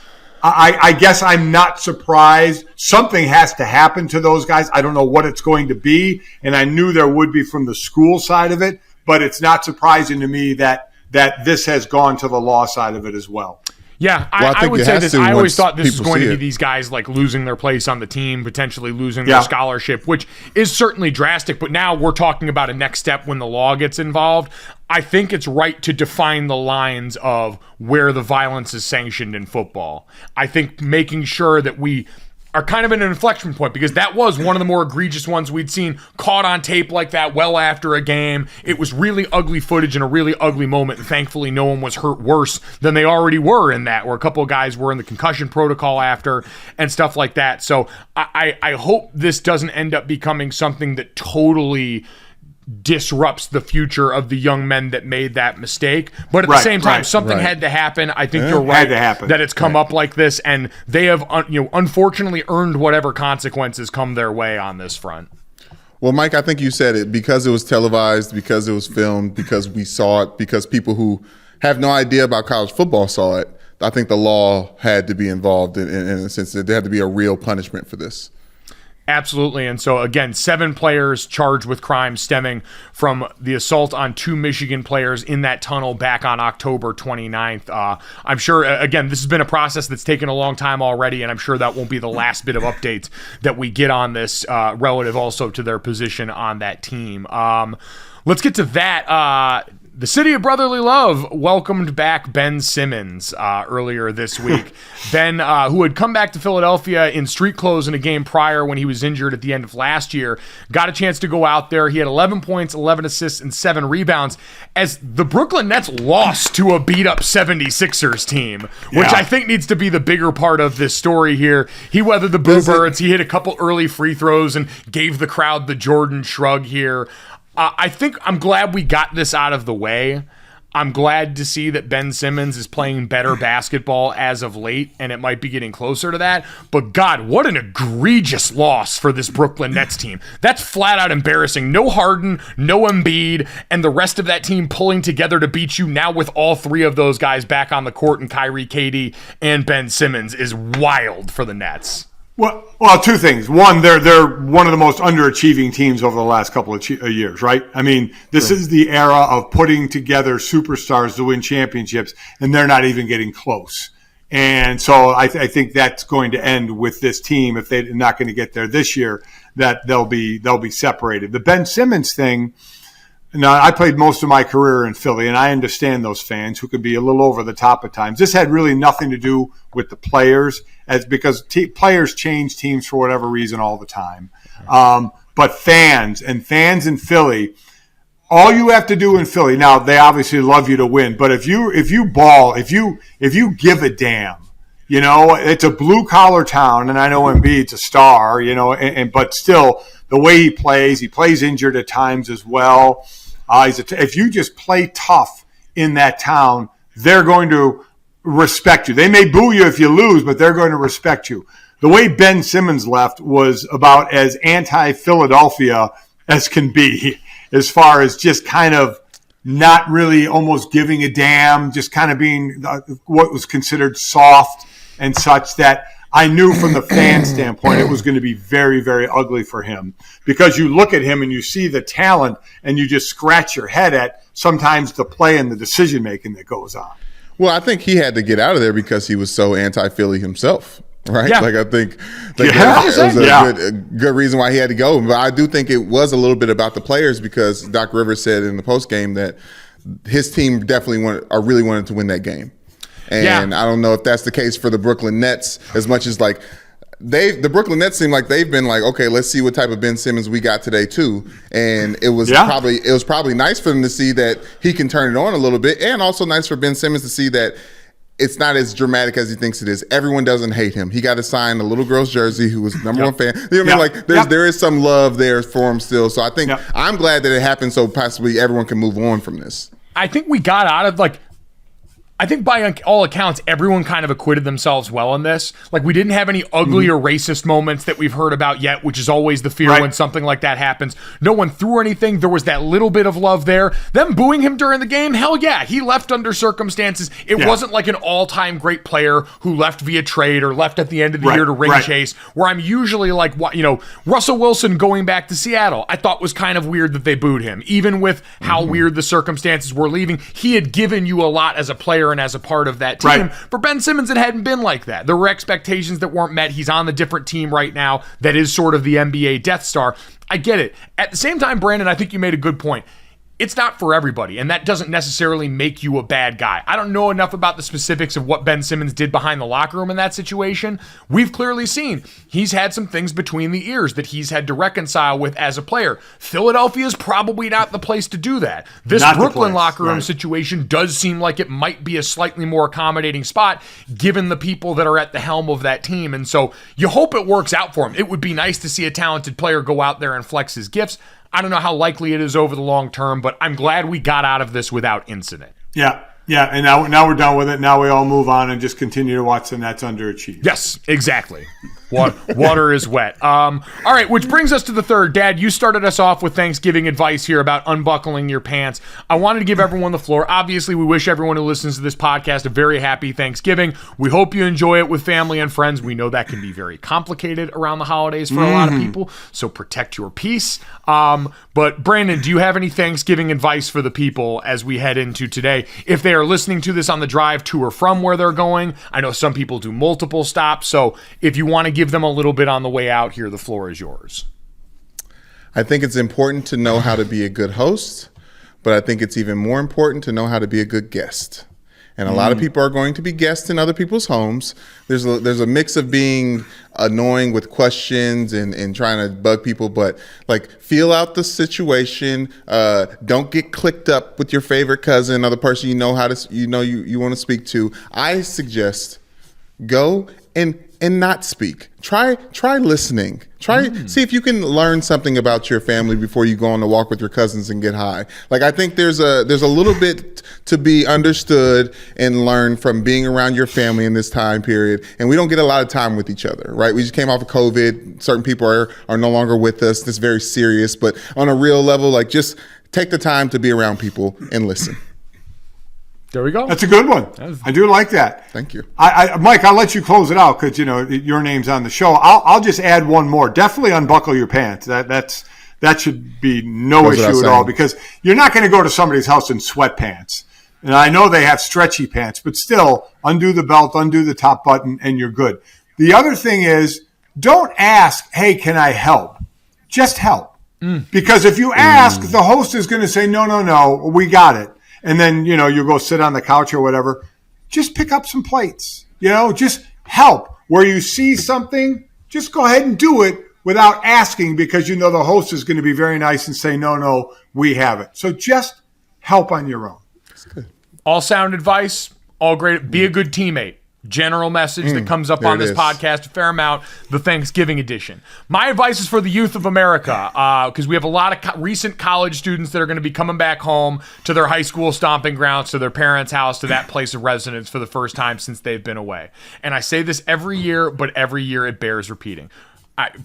I guess I'm not surprised. Something has to happen to those guys. I don't know what it's going to be, and I knew there would be from the school side of it, but it's not surprising to me that this has gone to the law side of it as well. Yeah, I would say this. I always thought this was going to be these guys like losing their place on the team, potentially losing their scholarship, which is certainly drastic. But now we're talking about a next step when the law gets involved. I think it's right to define the lines of where the violence is sanctioned in football. I think making sure that we are kind of in an inflection point, because that was one of the more egregious ones we'd seen caught on tape like that well after a game. It was really ugly footage and a really ugly moment, and thankfully no one was hurt worse than they already were in that, where a couple of guys were in the concussion protocol after and stuff like that. So I hope this doesn't end up becoming something that totally disrupts the future of the young men that made that mistake. But at the same time, something had to happen. I think you're right that it's come up like this, and they have unfortunately earned whatever consequences come their way on this front. Well, Mike, I think you said it, because it was televised, because it was filmed, because we saw it, because people who have no idea about college football saw it. I think the law had to be involved in a sense that there had to be a real punishment for this. Absolutely. And so, again, 7 players charged with crimes stemming from the assault on 2 Michigan players in that tunnel back on October 29th. I'm sure, again, this has been a process that's taken a long time already, and I'm sure that won't be the last bit of updates that we get on this relative also to their position on that team. Let's get to that. The City of Brotherly Love welcomed back Ben Simmons earlier this week. Ben, who had come back to Philadelphia in street clothes in a game prior when he was injured at the end of last year, got a chance to go out there. He had 11 points, 11 assists, and 7 rebounds as the Brooklyn Nets lost to a beat-up 76ers team, which I think needs to be the bigger part of this story here. He weathered the Boo Birds. He hit a couple early free throws and gave the crowd the Jordan shrug here. I think I'm glad we got this out of the way. I'm glad to see that Ben Simmons is playing better basketball as of late, and it might be getting closer to that. But God, what an egregious loss for this Brooklyn Nets team. That's flat out embarrassing. No Harden, no Embiid, and the rest of that team pulling together to beat you now with all 3 of those guys back on the court, and Kyrie, KD, and Ben Simmons, is wild for the Nets. Well, 2 things. One, they're one of the most underachieving teams over the last couple of years, right? I mean, this is the era of putting together superstars to win championships, and they're not even getting close. And so I think that's going to end with this team. If they're not going to get there this year, that they'll be separated. The Ben Simmons thing. Now, I played most of my career in Philly, and I understand those fans who can be a little over the top at times. This had really nothing to do with the players, because players change teams for whatever reason all the time. But fans in Philly, all you have to do in Philly, now they obviously love you to win, but if you give a damn, it's a blue collar town, and I know Embiid's a star, but still the way he plays injured at times as well. If you just play tough in that town, they're going to respect you. They may boo you if you lose, but they're going to respect you. The way Ben Simmons left was about as anti-Philadelphia as can be, as far as just kind of not really almost giving a damn, just kind of being what was considered soft and such, that I knew from the fan standpoint it was going to be very, very ugly for him, because you look at him and you see the talent and you just scratch your head at sometimes the play and the decision-making that goes on. Well, I think he had to get out of there because he was so anti-Philly himself, right? Yeah. Like, I think that was a good reason why he had to go. But I do think it was a little bit about the players, because Doc Rivers said in the postgame that his team definitely really wanted to win that game. And I don't know if that's the case for the Brooklyn Nets, as much as like the Brooklyn Nets seem like they've been like, okay, let's see what type of Ben Simmons we got today too. And it was probably nice for them to see that he can turn it on a little bit, and also nice for Ben Simmons to see that it's not as dramatic as he thinks it is. Everyone doesn't hate him. He got to sign a little girl's jersey who was number one fan. You know what I mean? Like there is some love there for him still. So I think I'm glad that it happened so possibly everyone can move on from this. I think we got out of I think by all accounts, everyone kind of acquitted themselves well in this. Like, we didn't have any ugly or racist moments that we've heard about yet, which is always the fear when something like that happens. No one threw anything. There was that little bit of love there. Them booing him during the game, hell yeah. He left under circumstances. It wasn't like an all-time great player who left via trade or left at the end of the year to ring chase, where I'm usually like, Russell Wilson going back to Seattle, I thought was kind of weird that they booed him. Even with how weird the circumstances were leaving, he had given you a lot as a player and as a part of that team. For Ben Simmons, it hadn't been like that. There were expectations that weren't met. He's on the different team right now that is sort of the NBA Death Star. I get it. At the same time, Brandon, I think you made a good point. It's not for everybody, and that doesn't necessarily make you a bad guy. I don't know enough about the specifics of what Ben Simmons did behind the locker room in that situation. We've clearly seen he's had some things between the ears that he's had to reconcile with as a player. Philadelphia is probably not the place to do that. This Brooklyn locker room situation does seem like it might be a slightly more accommodating spot given the people that are at the helm of that team, and so you hope it works out for him. It would be nice to see a talented player go out there and flex his gifts. I don't know how likely it is over the long term, but I'm glad we got out of this without incident. Yeah, and now we're done with it. Now we all move on and just continue to watch the Nets underachieve. Yes, exactly. Water is wet. All right, which brings us to the third. Dad, you started us off with Thanksgiving advice here about unbuckling your pants. I wanted to give everyone the floor. Obviously, we wish everyone who listens to this podcast a very happy Thanksgiving. We hope you enjoy it with family and friends. We know that can be very complicated around the holidays for a lot of people, so protect your peace. But Brandon, do you have any Thanksgiving advice for the people as we head into today? If they are listening to this on the drive to or from where they're going, I know some people do multiple stops, so if you want to give them a little bit on the way out here, the floor is yours. I think it's important to know how to be a good host, but I think it's even more important to know how to be a good guest. And a lot of people are going to be guests in other people's homes. There's a mix of being annoying with questions and trying to bug people, but like feel out the situation. Don't get clicked up with your favorite cousin or the person you want to speak to. I suggest go and not speak. Try listening. See if you can learn something about your family before you go on a walk with your cousins and get high. Like, I think there's a little bit to be understood and learn from being around your family in this time period. And we don't get a lot of time with each other, right? We just came off of COVID. Certain people are no longer with us. This is very serious, but on a real level, like, just take the time to be around people and listen. There we go. That's a good one. I do like that. Thank you. Mike, I'll let you close it out because, your name's on the show. I'll just add one more. Definitely unbuckle your pants. That should be no issue at all, because you're not going to go to somebody's house in sweatpants. And I know they have stretchy pants, but still, undo the belt, undo the top button, and you're good. The other thing is, don't ask, hey, can I help? Just help. Because if you ask, the host is going to say, no, we got it. And then, you go sit on the couch or whatever. Just pick up some plates. Just help. Where you see something, just go ahead and do it without asking, because the host is going to be very nice and say, no, we have it. So just help on your own. That's good. All sound advice, all great. Be a good teammate. General message that comes up on this podcast a fair amount, the Thanksgiving edition. My advice is for the youth of America, because we have a lot of recent college students that are going to be coming back home to their high school stomping grounds, to their parents' house, to that place of residence for the first time since they've been away. And I say this every year, but every year it bears repeating.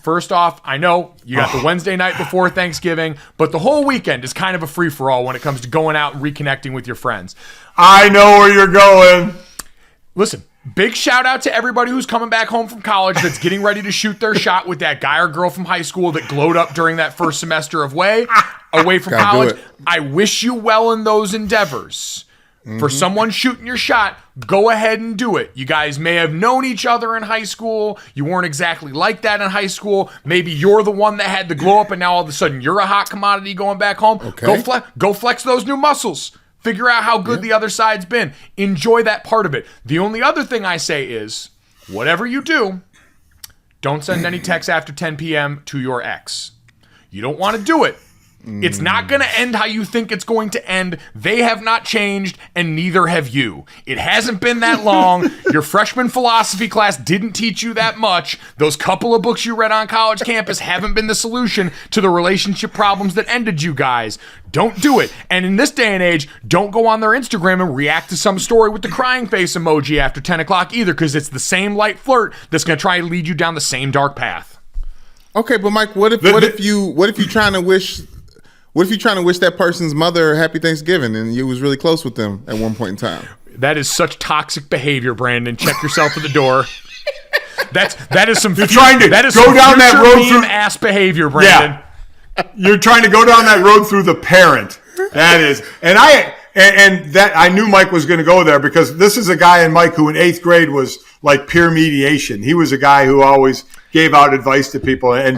First off, I know you got the Wednesday night before Thanksgiving, but the whole weekend is kind of a free-for-all when it comes to going out and reconnecting with your friends. I know where you're going. Listen. Big shout out to everybody who's coming back home from college that's getting ready to shoot their shot with that guy or girl from high school that glowed up during that first semester away from college. I wish you well in those endeavors. For someone shooting your shot, go ahead and do it. You guys may have known each other in high school. You weren't exactly like that in high school. Maybe you're the one that had the glow up and now all of a sudden you're a hot commodity going back home. Okay. Go flex those new muscles. Figure out how good the other side's been. Enjoy that part of it. The only other thing I say is, whatever you do, Don't send any texts after 10 p.m. to your ex. You don't want to do it. It's not going to end how you think it's going to end. They have not changed, and neither have you. It hasn't been that long. Your freshman philosophy class didn't teach you that much. Those couple of books you read on college campus haven't been the solution to the relationship problems that ended you guys. Don't do it. And in this day and age, don't go on their Instagram and react to some story with the crying face emoji after 10 o'clock either, because it's the same light flirt that's going to try to lead you down the same dark path. Okay, but Mike, what if you're trying to wish that person's mother happy Thanksgiving and you was really close with them at one point in time? That is such toxic behavior, Brandon. Check yourself at the door. That is some You're trying to go down that road through ass behavior, Brandon. Yeah. You're trying to go down that road through the parent. That is. And that I knew Mike was going to go there, because this is a guy in Mike who in 8th grade was like peer mediation. He was a guy who always gave out advice to people, and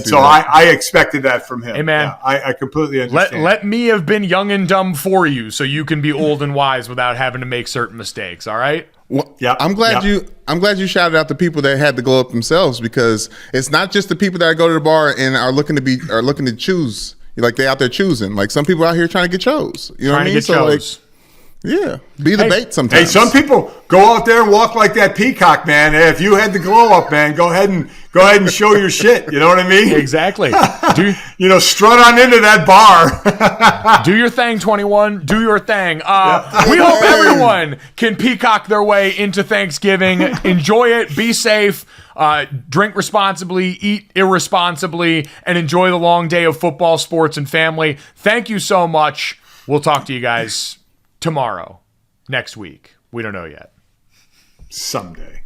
so I expected that from him. Hey man, yeah, I completely understand. Let me have been young and dumb for you, so you can be old and wise without having to make certain mistakes. All right. Well, yeah, I'm glad you shouted out the people that had to glow up themselves, because it's not just the people that go to the bar and are looking to choose. Like, they out there choosing. Like, some people out here trying to get chose. You know what I mean? So chose. Yeah, be the bait sometimes. Hey, some people go out there and walk like that peacock, man. Hey, if you had the glow up, man, go ahead and show your shit. You know what I mean? Exactly. Strut on into that bar. Do your thing, 21. Do your thing. We hope everyone can peacock their way into Thanksgiving. Enjoy it. Be safe. Drink responsibly, eat irresponsibly, and enjoy the long day of football, sports, and family. Thank you so much. We'll talk to you guys tomorrow, next week. We don't know yet. Someday.